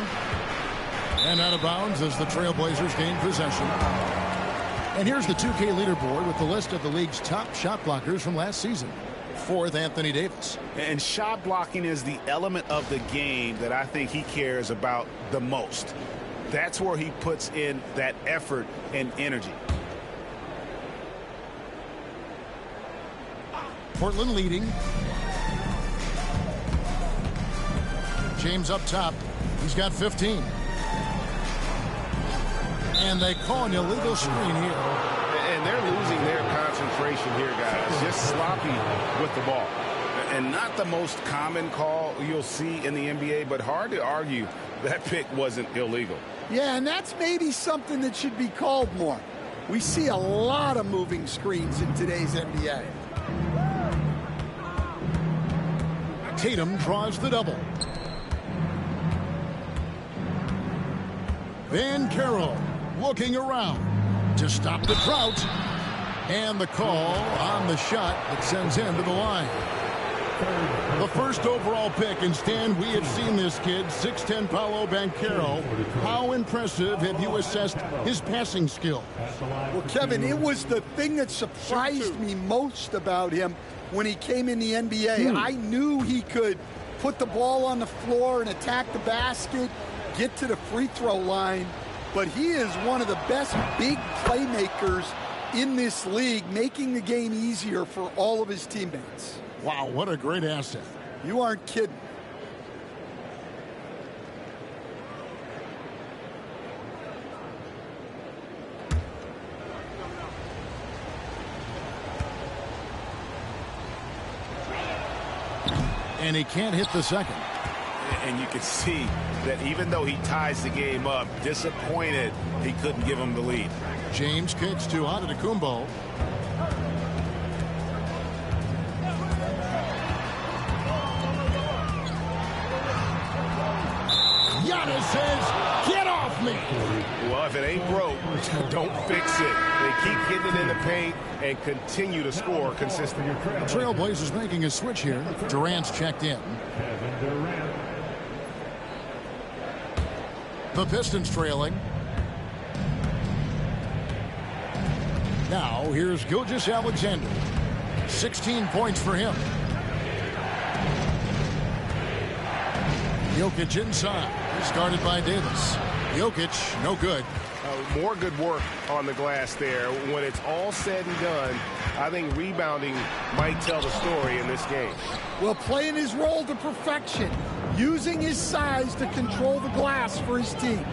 And out of bounds as the Trailblazers gain possession. And here's the 2K leaderboard with the list of the league's top shot blockers from last season. 4th, Anthony Davis. And shot blocking is the element of the game that I think he cares about the most. That's where he puts in that effort and energy. Portland leading. James up top. He's got 15. And they call an illegal screen here. And they're losing their concentration here, guys. Just sloppy with the ball. And not the most common call you'll see in the NBA, but hard to argue that pick wasn't illegal. Yeah, and that's maybe something that should be called more. We see a lot of moving screens in today's NBA. Tatum draws the double. Van Carroll looking around to stop the drought. And the call on the shot that sends him to the line. The first overall pick, and Stan, we have seen this kid, 6'10" Paolo Banchero. How impressive have you assessed his passing skill? Well, Kevin, it was the thing that surprised me most about him when he came in the NBA. I knew he could put the ball on the floor and attack the basket, get to the free throw line, but he is one of the best big playmakers in this league, making the game easier for all of his teammates. Wow, what a great asset. You aren't kidding. And he can't hit the second. And you can see that even though he ties the game up, disappointed he couldn't give him the lead. James kicks to Antetokounmpo. Giannis says, get off me. Well, if it ain't broke, don't fix it. They keep getting it in the paint and continue to score consistently. Trailblazers making a switch here. Durant's checked in. The Pistons trailing. Now, here's Gilgeous-Alexander. 16 points for him. Jokic inside. Started by Davis. Jokic, no good. More good work on the glass there. When it's all said and done, I think rebounding might tell the story in this game. Well, playing his role to perfection, using his size to control the glass for his team.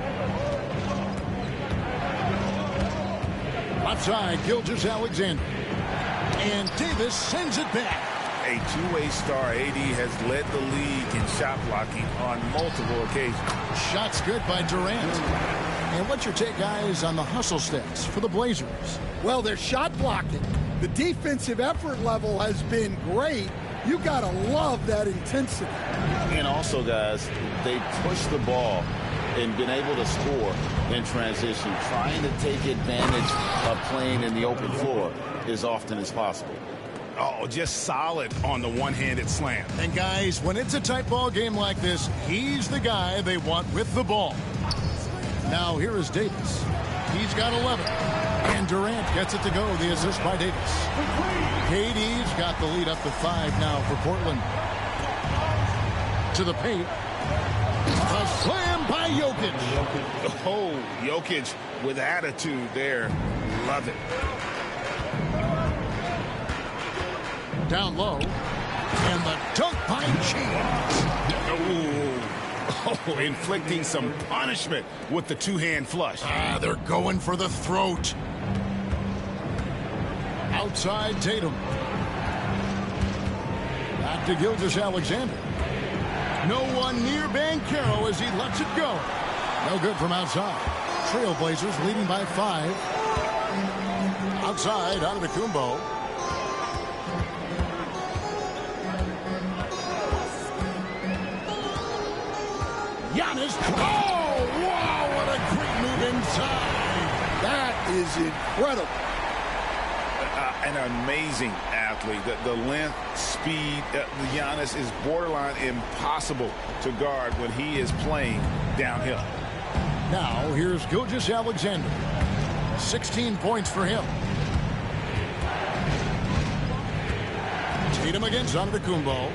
Outside, Gilgeous-Alexander. And Davis sends it back. A two-way star, AD has led the league in shot blocking on multiple occasions. Shots good by Durant. And what's your take, guys, on the hustle stats for the Blazers? Well, they're shot blocking. The defensive effort level has been great. You got to love that intensity. And also, guys, they push the ball and been able to score in transition, trying to take advantage of playing in the open floor as often as possible. Oh, just solid on the one-handed slam. And guys, when it's a tight ball game like this, he's the guy they want with the ball. Now here is Davis. He's got 11. And Durant gets it to go. The assist by Davis. KD's got the lead up to 5 now for Portland. To the paint. A slam by Jokic. Oh, Jokic with attitude there. Love it. Down low. And the dunk by James. Oh, inflicting some punishment with the two-hand flush. They're going for the throat. Outside Tatum. Back to Gilgeous-Alexander. No one near Banchero as he lets it go. No good from outside. Trailblazers leading by 5. Outside, Antetokounmpo. Giannis. Oh, wow, what a great move inside. That is incredible. An amazing athlete. The length, speed, Giannis is borderline impossible to guard when he is playing downhill. Now, here's Gilgeous-Alexander. 16 points for him. Tatum against Antetokounmpo.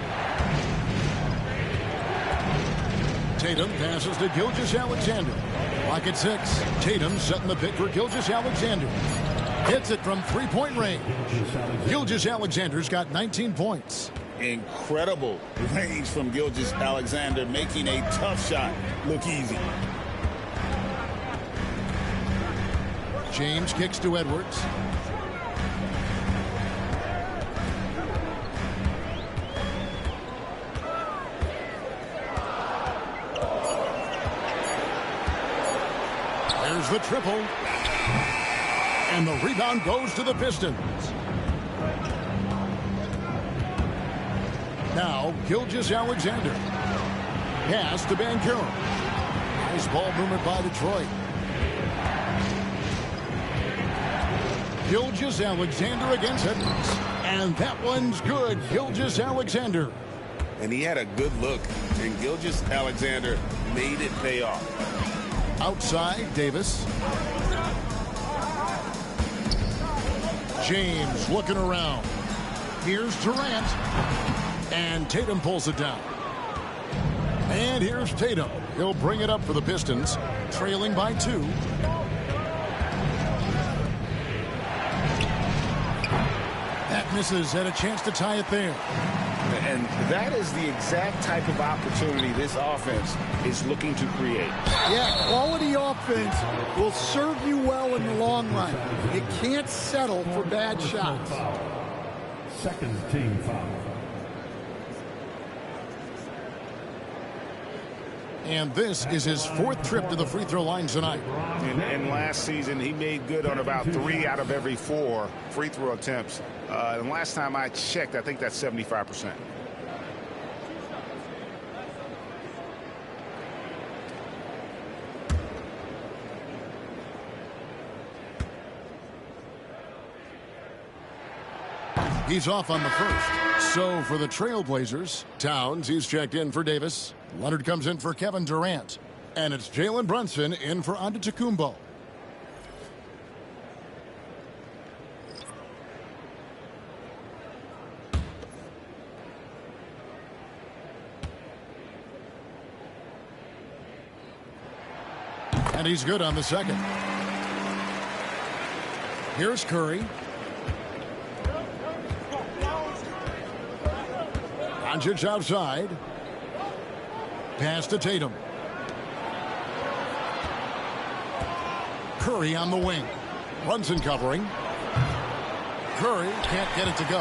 Tatum passes to Gilgeous-Alexander. Lock at 6. Tatum setting the pick for Gilgeous-Alexander. Hits it from three-point range. Gilgeous-Alexander's got 19 points. Incredible range from Gilgeous-Alexander, making a tough shot look easy. James kicks to Edwards. There's the triple. And the rebound goes to the Pistons. Now, Gilgeous-Alexander. Pass to Banchero. Nice ball movement by Detroit. Gilgeous-Alexander against Edwards. And that one's good. Gilgeous-Alexander. And he had a good look, and Gilgeous-Alexander made it pay off. Outside, Davis. James looking around. Here's Durant. And Tatum pulls it down. And here's Tatum. He'll bring it up for the Pistons, trailing by 2. That misses. Had a chance to tie it there. And that is the exact type of opportunity this offense is looking to create. Yeah, quality offense will serve you well in the long run. You can't settle for bad shots. Second team foul. And this is his 4th trip to the free throw line tonight. And last season, he made good on about 3 out of every 4 free throw attempts. And last time I checked, I think that's 75%. He's off on the first. So for the Trailblazers, Towns, he's checked in for Davis. Leonard comes in for Kevin Durant. And it's Jalen Brunson in for Antetokounmpo. And he's good on the second. Here's Curry. Doncic outside. Pass to Tatum. Curry on the wing. Brunson covering. Curry can't get it to go.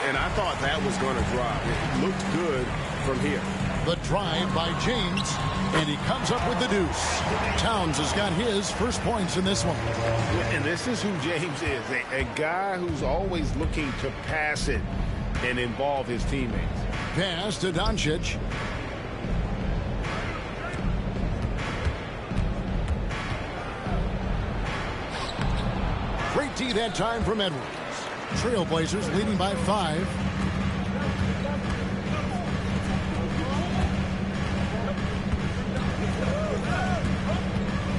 And I thought that was going to drop. It looked good from here. The drive by James, and he comes up with the deuce. Towns has got his first points in this one. And this is who James is, a guy who's always looking to pass it and involve his teammates. Pass to Doncic. Great D that time from Edwards. Trailblazers leading by 5.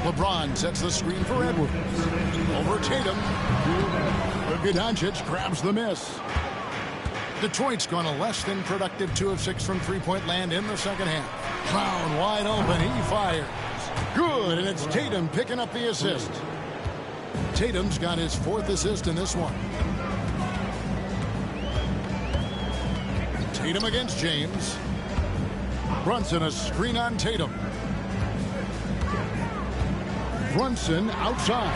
LeBron sets the screen for Edwards. Over Tatum. Doncic grabs the miss. Detroit's gone a less than productive 2 of 6 from three-point land in the second half. Brown wide open. He fires. Good, and it's Tatum picking up the assist. Tatum's got his 4th assist in this one. Tatum against James. Brunson a screen on Tatum. Brunson outside.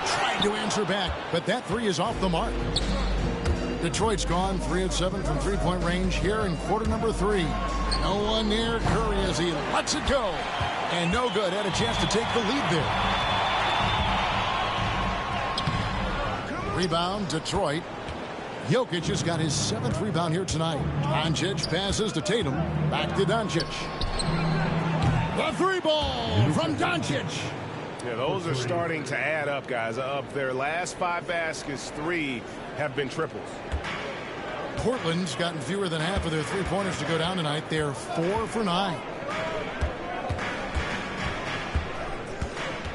Trying to answer back, but that 3 is off the mark. Detroit's gone 3 of 7 from three-point range here in quarter number 3. No one near Curry as he lets it go. And no good. Had a chance to take the lead there. Rebound, Detroit. Jokic has got his 7th rebound here tonight. Doncic passes to Tatum. Back to Doncic. The 3-ball from Doncic. Yeah, those are starting to add up, guys. Of their last 5 baskets, 3 have been triples. Portland's gotten fewer than half of their three-pointers to go down tonight. They're 4 for 9.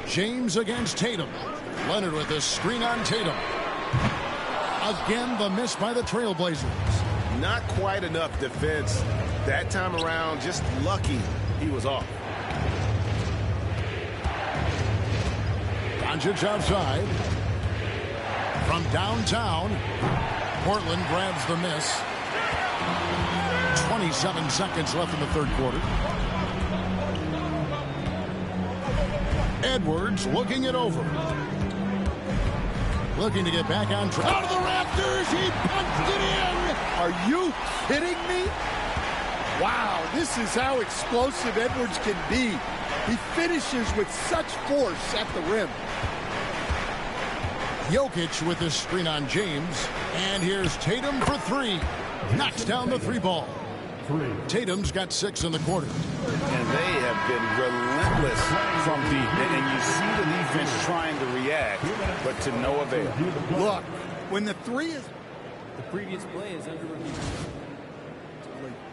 James against Tatum. Leonard with a screen on Tatum. Again, the miss by the Trailblazers. Not quite enough defense that time around. Just lucky he was off. Doncic outside. From downtown, Portland grabs the miss. 27 seconds left in the third quarter. Edwards looking it over. Looking to get back on track. Out of the Raptors, he punched it in. Are you kidding me? Wow, this is how explosive Edwards can be. He finishes with such force at the rim. Jokic with his screen on James. And here's Tatum for three. Knocks down the three ball. Tatum's got 6 in the quarter. And they have been relentless from deep. And you see the defense trying to react, but to no avail. Look, when the three is... The previous play is under review.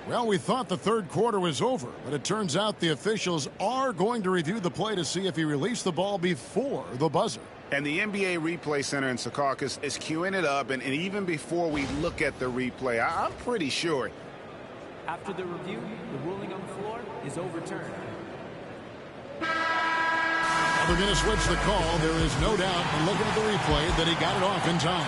Well, we thought the third quarter was over, but it turns out the officials are going to review the play to see if he released the ball before the buzzer. And the NBA Replay Center in Secaucus is queuing it up, and even before we look at the replay, I'm pretty sure. After the review, the ruling on the floor is overturned. They're going to switch the call. There is no doubt, in looking at the replay, that he got it off in time.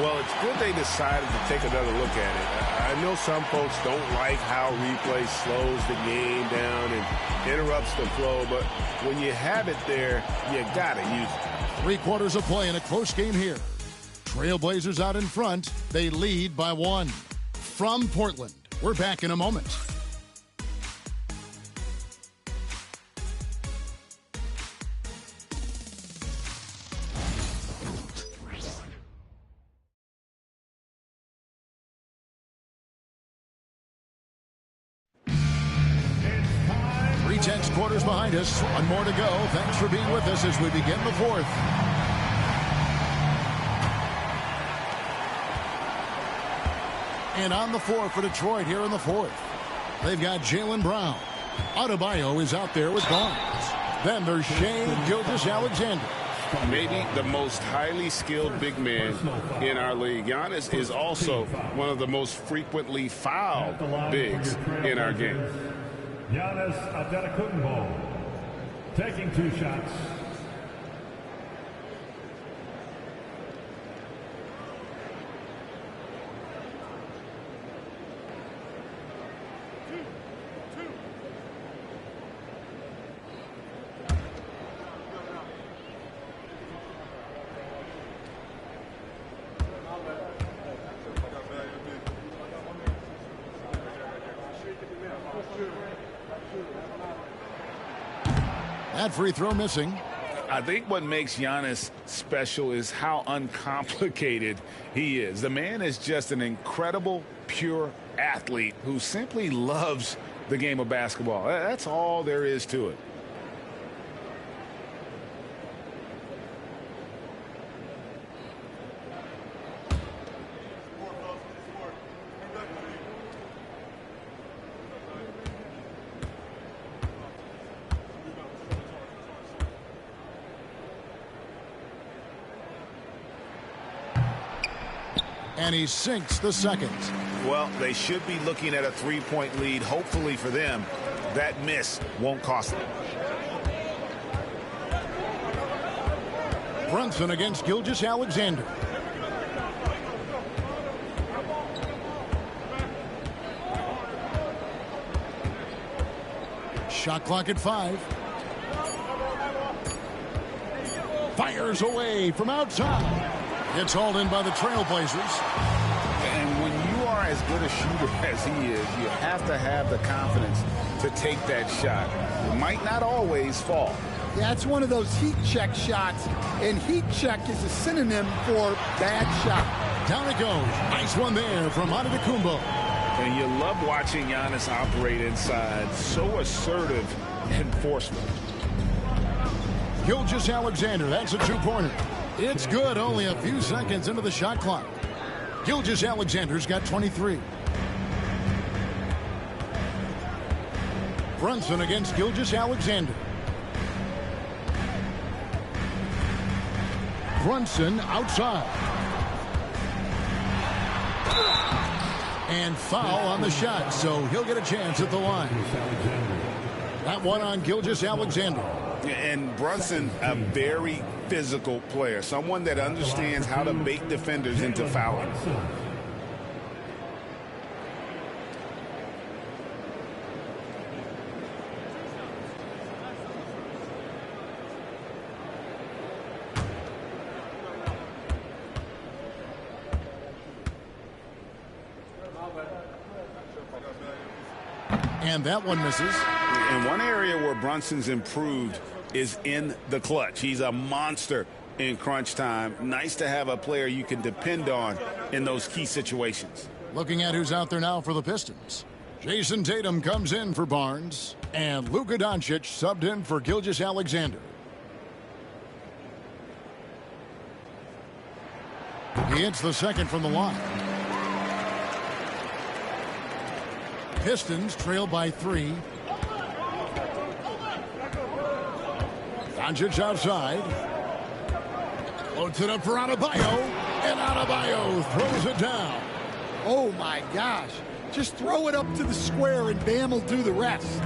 Well, it's good they decided to take another look at it. I know some folks don't like how replay slows the game down and interrupts the flow, but when you have it there, you got to use it. 3 quarters of play in a close game here. Trailblazers out in front. They lead by 1. From Portland, we're back in a moment. Quarters behind us. 1 more to go. Thanks for being with us as we begin the fourth. And on the floor for Detroit here in the fourth. They've got Jaylen Brown. Adebayo is out there with Barnes. Then there's Shai Gilgeous-Alexander. Maybe the most highly skilled big man in our league. Giannis is also one of the most frequently fouled bigs in our game. Giannis Antetokounmpo taking 2 shots. That free throw missing. I think what makes Giannis special is how uncomplicated he is. The man is just an incredible, pure athlete who simply loves the game of basketball. That's all there is to it. And he sinks the second. Well, they should be looking at a 3-point lead. Hopefully for them, that miss won't cost them. Brunson against Gilgeous-Alexander. Shot clock at 5. Fires away from outside. Gets hauled in by the Trailblazers. And when you are as good a shooter as he is, you have to have the confidence to take that shot. It might not always fall. Yeah, it's one of those heat check shots, and heat check is a synonym for bad shot. Down it goes. Nice one there from Antetokounmpo. And you love watching Giannis operate inside. So assertive and forceful. Gilgeous-Alexander, that's a 2-pointer. It's good, only a few seconds into the shot clock. Gilgeous-Alexander's got 23. Brunson against Gilgeous-Alexander. Brunson outside. And foul on the shot, so he'll get a chance at the line. That one on Gilgeous-Alexander. And Brunson, a very physical player, someone that understands how to bait defenders into fouling. And that one misses. And one area where Brunson's improved is in the clutch. He's a monster in crunch time. Nice to have a player you can depend on in those key situations. Looking at who's out there now for the Pistons. Jason Tatum comes in for Barnes. And Luka Doncic subbed in for Gilgeous-Alexander. He hits the second from the line. Pistons trail by 3. Doncic outside. Floats it up for Adebayo. And Adebayo throws it down. Oh, my gosh. Just throw it up to the square and Bam will do the rest.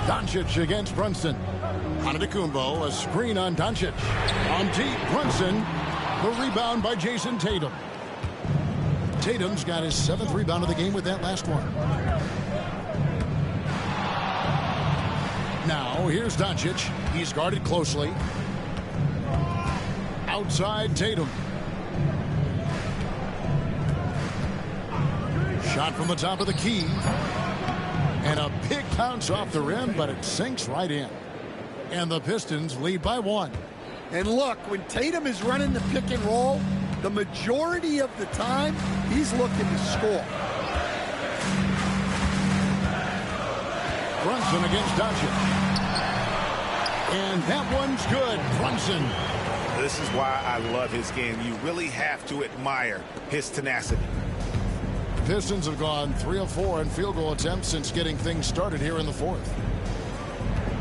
Doncic against Brunson. Antetokounmpo, a screen on Doncic. On deep, Brunson. The rebound by Jason Tatum. Tatum's got his 7th rebound of the game with that last one. Now, here's Doncic. He's guarded closely. Outside Tatum. Shot from the top of the key. And a big bounce off the rim, but it sinks right in. And the Pistons lead by 1. And look, when Tatum is running the pick and roll, the majority of the time, he's looking to score. Brunson against Doncic. And that one's good. Brunson. This is why I love his game. You really have to admire his tenacity. The Pistons have gone 3 of 4 in field goal attempts since getting things started here in the 4th.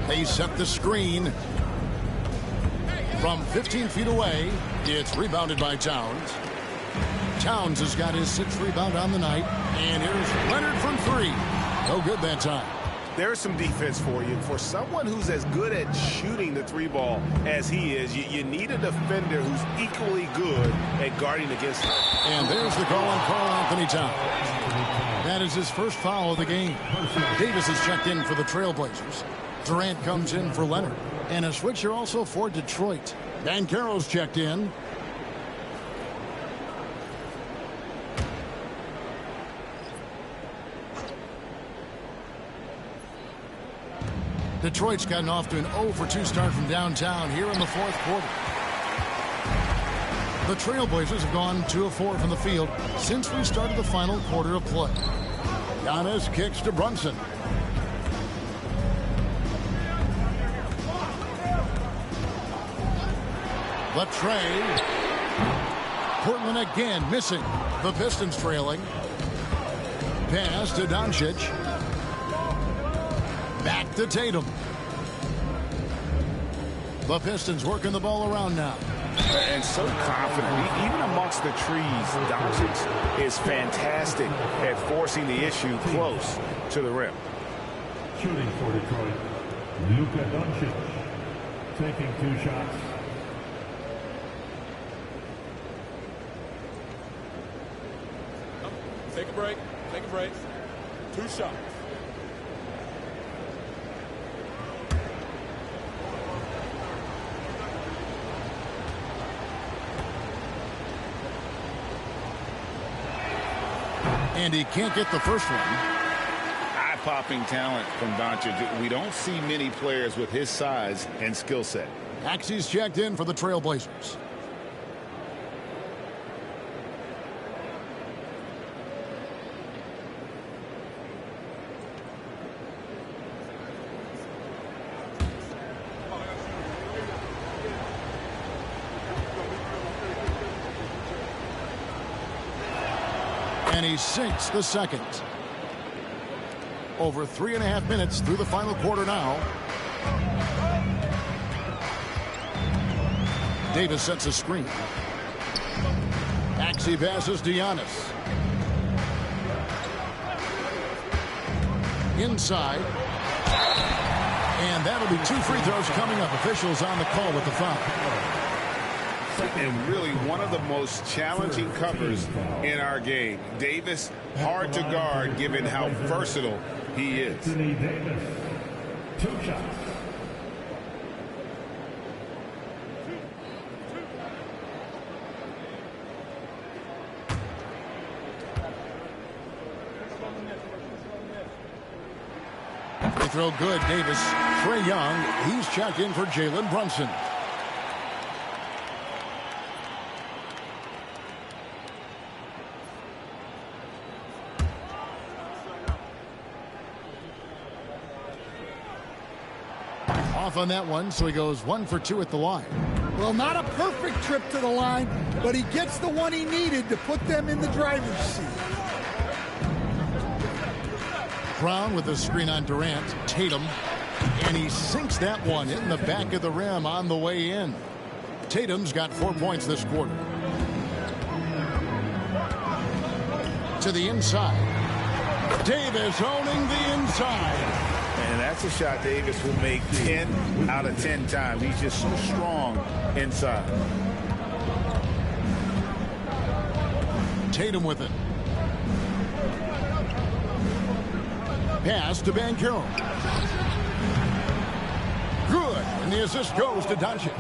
They set the screen. From 15 feet away, it's rebounded by Towns. Towns has got his 6th rebound on the night. And here's Leonard from 3. No good that time. There's some defense for you. For someone who's as good at shooting the 3-ball as he is, you need a defender who's equally good at guarding against him. And there's the call on Karl-Anthony Towns. That is his first foul of the game. Davis is checked in for the Trailblazers. Durant comes in for Leonard. And a switcher also for Detroit. Banchero's checked in. Detroit's gotten off to an 0-for-2 start from downtown here in the 4th quarter. The Trailblazers have gone 2 of 4 from the field since we started the final quarter of play. Giannis kicks to Brunson. The tray. Portland again missing. The Pistons trailing. Pass to Doncic. Back to Tatum. The Pistons working the ball around now. And so confident. Even amongst the trees, Doncic is fantastic at forcing the issue close to the rim. Shooting for Detroit, Luka Doncic taking 2 shots. Take a break. Take a break. 2 shots. And he can't get the first one. Eye-popping talent from Doncic. We don't see many players with his size and skill set. Maxey's checked in for the Trailblazers. And he sinks the second. Over 3.5 minutes through the final quarter now. Davis sets a screen. Maxey passes to Giannis. Inside. And that'll be 2 free throws coming up. Officials on the call with the foul. And really one of the most challenging covers in our game. Davis, hard to guard given how versatile he is. Anthony Davis, 2 shots. They throw good. Davis. Trae Young. He's checked in for Jalen Brunson. Off on that one, so he goes 1 for 2 at the line. Well, not a perfect trip to the line, but he gets the one he needed to put them in the driver's seat. Brown with a screen on Durant. Tatum. And he sinks that one in the back of the rim on the way in. Tatum's got 4 points this quarter. To the inside. Davis owning the inside. And that's a shot Davis will make 10 out of 10 times. He's just so strong inside. Tatum with it. Pass to Banchero. Good. And the assist goes to Doncic.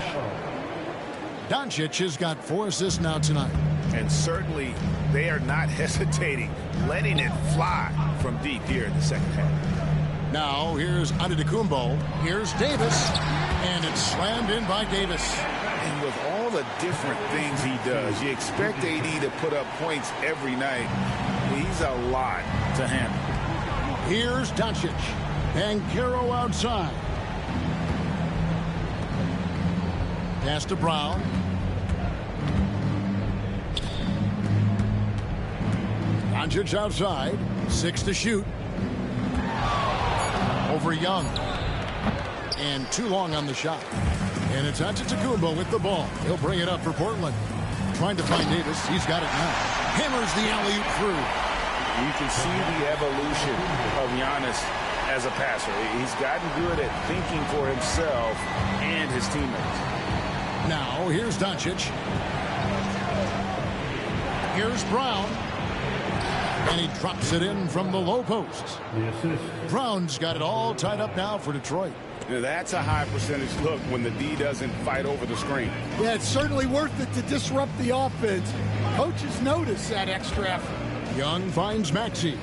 Doncic has got 4 assists now tonight. And certainly they are not hesitating, letting it fly from deep here in the second half. Now here's Antetokounmpo. Here's Davis. And it's slammed in by Davis. And with all the different things he does, you expect AD to put up points every night. He's a lot to handle. Here's Doncic. Banchero outside. Pass to Brown. Doncic outside. 6 to shoot. Over Young. And too long on the shot. And it's Antetokounmpo with the ball. He'll bring it up for Portland. Trying to find Davis. He's got it now. Hammers the alley-oop through. You can see the evolution of Giannis as a passer. He's gotten good at thinking for himself and his teammates. Now, here's Doncic. Here's Brown. And he drops it in from the low post. Brown's got it all tied up now for Detroit. That's a high percentage look when the D doesn't fight over the screen. Yeah, it's certainly worth it to disrupt the offense. Coaches notice that extra effort. Young finds Maxey.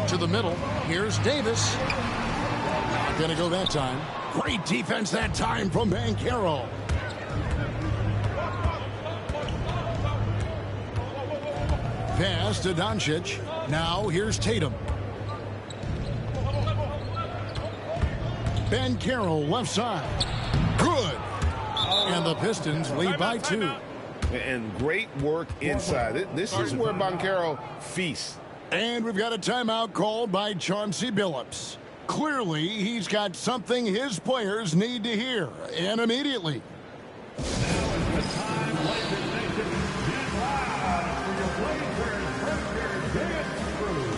To the middle. Here's Davis. Not going to go that time. Great defense that time from Banchero. Pass to Doncic. Now here's Tatum. Banchero left side. Good. And the Pistons lead by 2. And great work inside. This is where Banchero feasts. And we've got a timeout called by Chauncey Billups. Clearly, he's got something his players need to hear, and immediately. Now is the time, Lakers Nation. Get loud for your Blazers Breakers Dance Crew.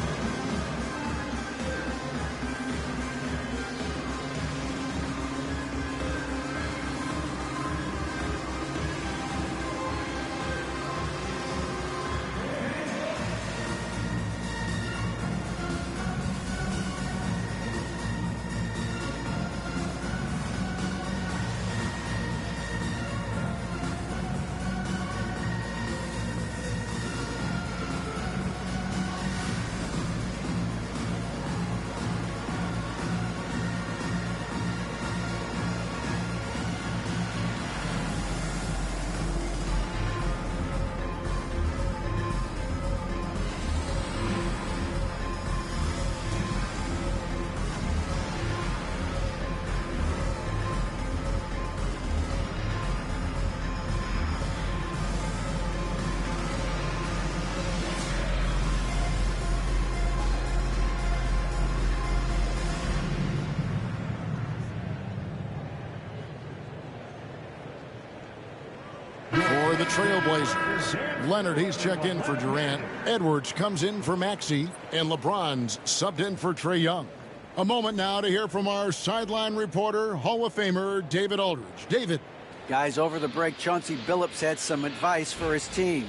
the Trailblazers. Leonard, he's checked in for Durant. Edwards comes in for Maxey. And LeBron's subbed in for Trae Young. A moment now to hear from our sideline reporter, Hall of Famer David Aldridge. David. Guys, over the break, Chauncey Billups had some advice for his team.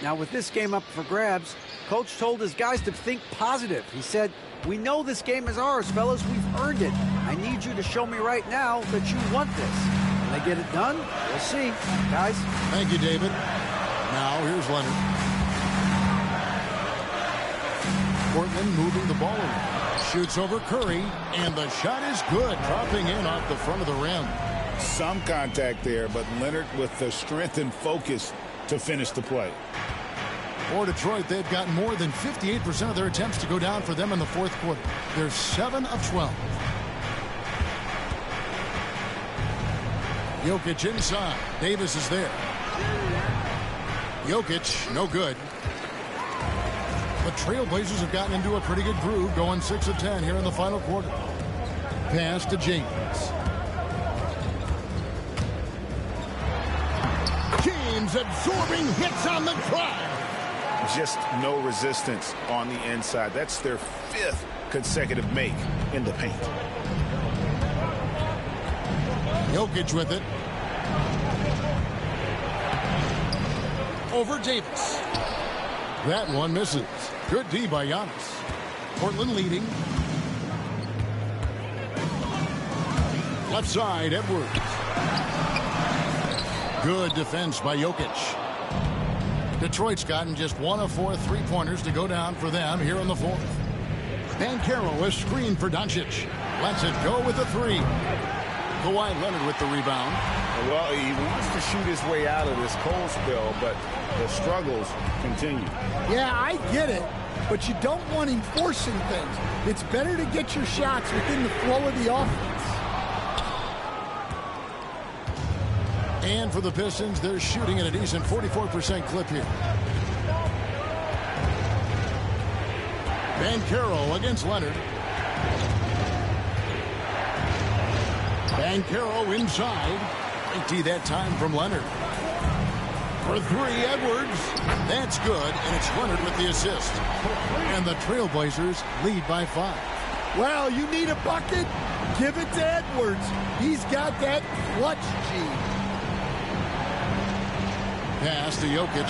Now, with this game up for grabs, Coach told his guys to think positive. He said, "We know this game is ours, fellas. We've earned it. I need you to show me right now that you want this." When they get it done, we'll see. Guys. Thank you, David. Now, here's Leonard. Portland moving the ball around. Shoots over Curry, and the shot is good, dropping in off the front of the rim. Some contact there, but Leonard with the strength and focus to finish the play. For Detroit, they've got more than 58% of their attempts to go down for them in the fourth quarter. They're 7 of 12. Jokic inside. Davis is there. Jokic, no good. The Trailblazers have gotten into a pretty good groove, going 6 of 10 here in the final quarter. Pass to James. James absorbing hits on the drive. Just no resistance on the inside. That's their 5th consecutive make in the paint. Jokic with it. Over Davis. That one misses. Good D by Giannis. Portland leading. Left side, Edwards. Good defense by Jokic. Detroit's gotten just 1 of 4 three-pointers to go down for them here in the fourth. Banchero is screened for Doncic. Lets it go with the 3. Kawhi Leonard with the rebound. Well, he wants to shoot his way out of this cold spell, but the struggles continue. Yeah, I get it, but you don't want him forcing things. It's better to get your shots within the flow of the offense. And for the Pistons, they're shooting at a decent 44% clip here. Banchero against Leonard. Banchero inside. Great D that time from Leonard. For 3, Edwards. That's good, and it's Leonard with the assist. And the Trailblazers lead by 5. Well, you need a bucket? Give it to Edwards. He's got that clutch gene. Pass to Jokic.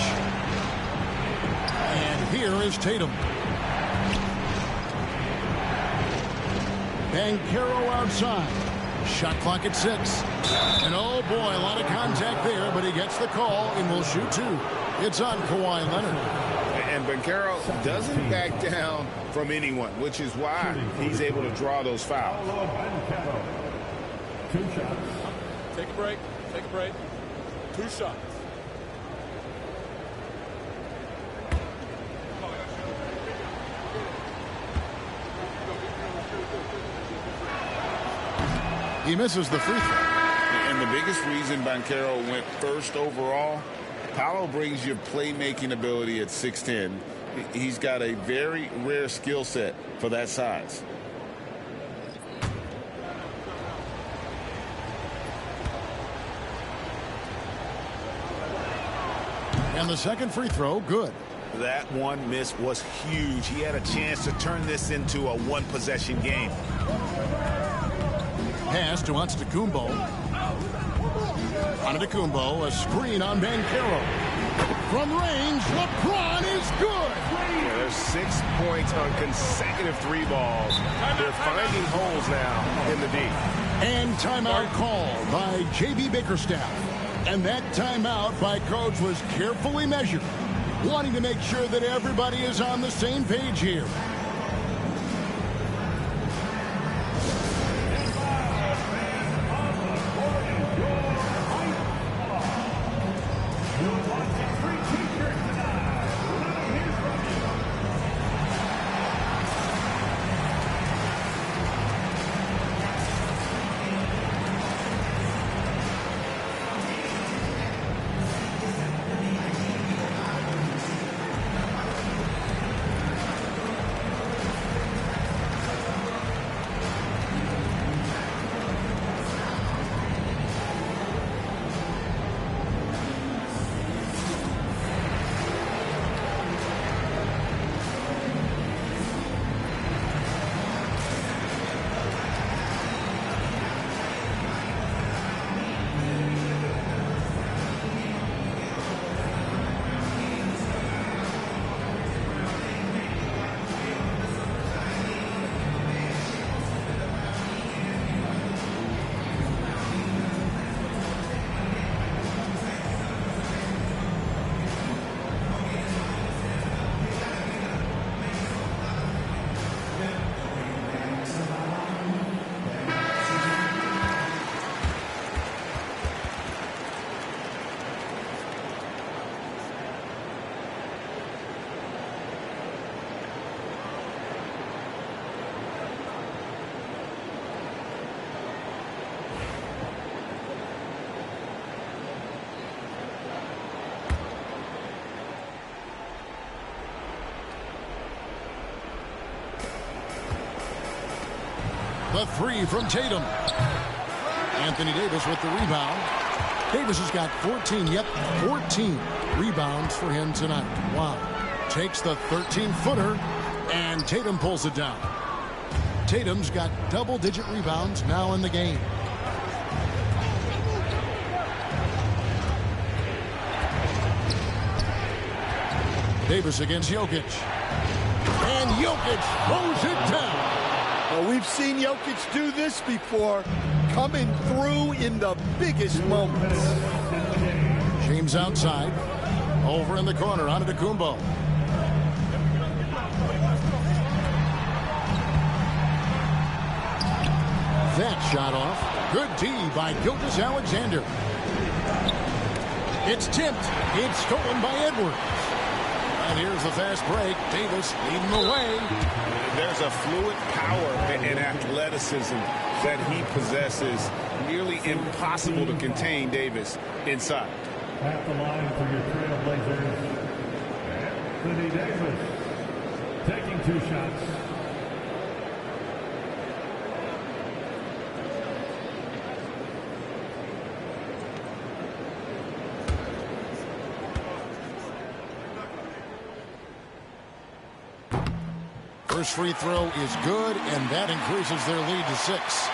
And here is Tatum. Banchero outside. Shot clock at 6. And oh boy, a lot of contact there, but he gets the call and will shoot 2. It's on Kawhi Leonard. And Banchero doesn't back down from anyone, which is why he's able to draw those fouls. 2 shots. Take a break. Take a break. 2 shots. He misses the free throw. And the biggest reason Banchero went first overall, Paolo brings you playmaking ability at 6'10". He's got a very rare skill set for that size. And the second free throw, good. That one miss was huge. He had a chance to turn this into a one-possession game. Pass to Antetokounmpo. Antetokounmpo, a screen on Banchero. From range, LeBron is good. Yeah, there's 6 points on consecutive 3 balls. They're finding holes now in the D. And timeout called by J.B. Bickerstaff. And that timeout by Coach was carefully measured, wanting to make sure that everybody is on the same page here. The three from Tatum. Anthony Davis with the rebound. Davis has got 14 rebounds for him tonight. Wow. Takes the 13-footer, and Tatum pulls it down. Tatum's got double-digit rebounds now in the game. Davis against Jokic. And Jokic throws it down. Well, we've seen Jokic do this before, coming through in the biggest moments. James outside. Over in the corner, Antetokounmpo. That shot off. Good D by Gilgeous-Alexander. It's tipped. It's stolen by Edwards. And here's the fast break. Davis leading the way. There's a fluid power and athleticism that he possesses. Nearly impossible to contain Davis inside. At the line for your Trailblazers, Anthony Davis taking 2 shots. First free throw is good, and that increases their lead to 6.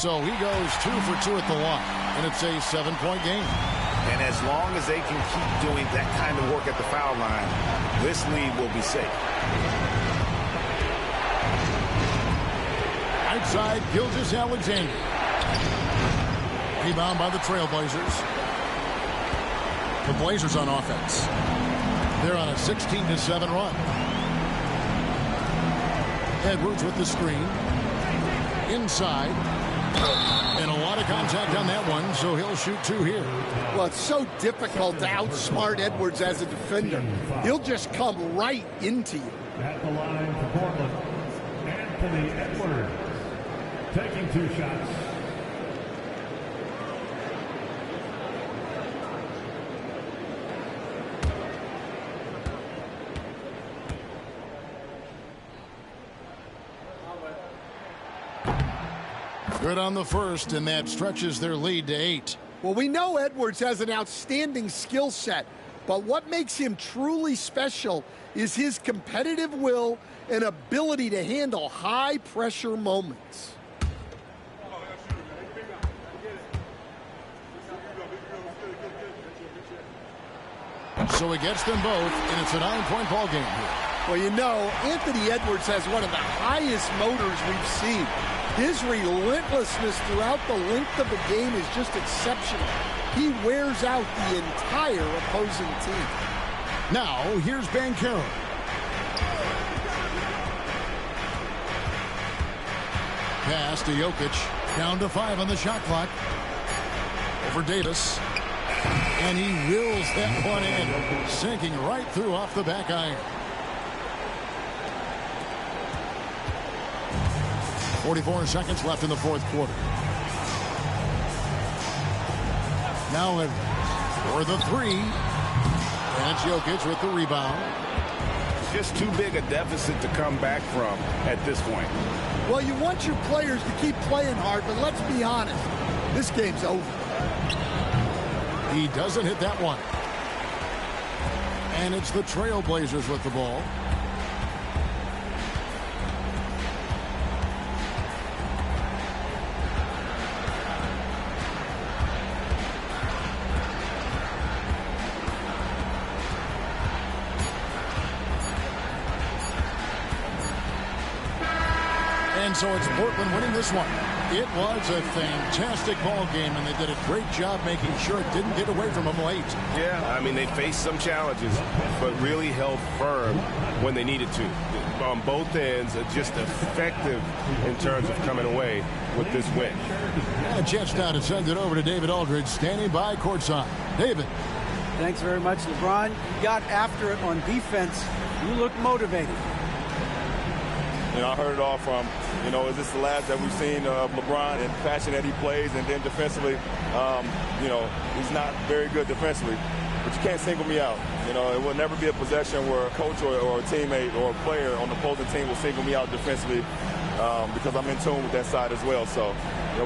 So he goes 2 for 2 at the line, and it's a 7-point game. And as long as they can keep doing that kind of work at the foul line, this lead will be safe. Outside, Gilgeous-Alexander. Rebound by the Trailblazers. The Blazers on offense. They're on a 16-7 run. Edwards with the screen. Inside. And a lot of contact on that one, so he'll shoot 2 here. Well, it's so difficult to outsmart Edwards as a defender. He'll just come right into you. At the line for Portland, Anthony Edwards taking 2 shots. Good on the first, and that stretches their lead to 8. Well, we know Edwards has an outstanding skill set, but what makes him truly special is his competitive will and ability to handle high-pressure moments. So he gets them both, and it's a 9-point ball game here. Well, you know, Anthony Edwards has one of the highest motors we've seen. His relentlessness throughout the length of the game is just exceptional. He wears out the entire opposing team. Now, here's Banchero. Pass to Jokic. Down to 5 on the shot clock. Over Davis. And he wills that one in. Sinking right through off the back iron. 44 seconds left in the 4th quarter. Now for the 3. And it's Jokic with the rebound. Just too big a deficit to come back from at this point. Well, you want your players to keep playing hard, but let's be honest. This game's over. He doesn't hit that one. And it's the Trailblazers with the ball. And so it's Portland winning this one. It was a fantastic ball game, and they did a great job making sure it didn't get away from them late. Yeah, I mean, they faced some challenges, but really held firm when they needed to. On both ends, just effective in terms of coming away with this win. And a chance now to send it over to David Aldridge, standing by courtside. David. Thanks very much, LeBron. You got after it on defense. You look motivated. I heard it all from, is this the last that we've seen of LeBron and the passion that he plays, and then defensively, he's not very good defensively. But you can't single me out. It will never be a possession where a coach or a teammate or a player on the opposing team will single me out defensively because I'm in tune with that side as well. So,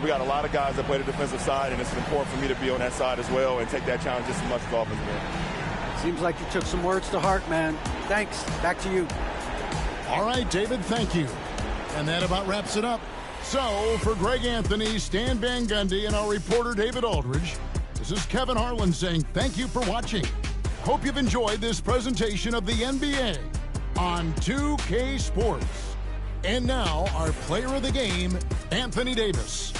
we got a lot of guys that play the defensive side, and it's important for me to be on that side as well and take that challenge just as much as the offensive end. Seems like you took some words to heart, man. Thanks. Back to you. All right, David, thank you. And that about wraps it up. So, for Greg Anthony, Stan Van Gundy, and our reporter David Aldridge, this is Kevin Harlan saying thank you for watching. Hope you've enjoyed this presentation of the NBA on 2K Sports. And now, our player of the game, Anthony Davis.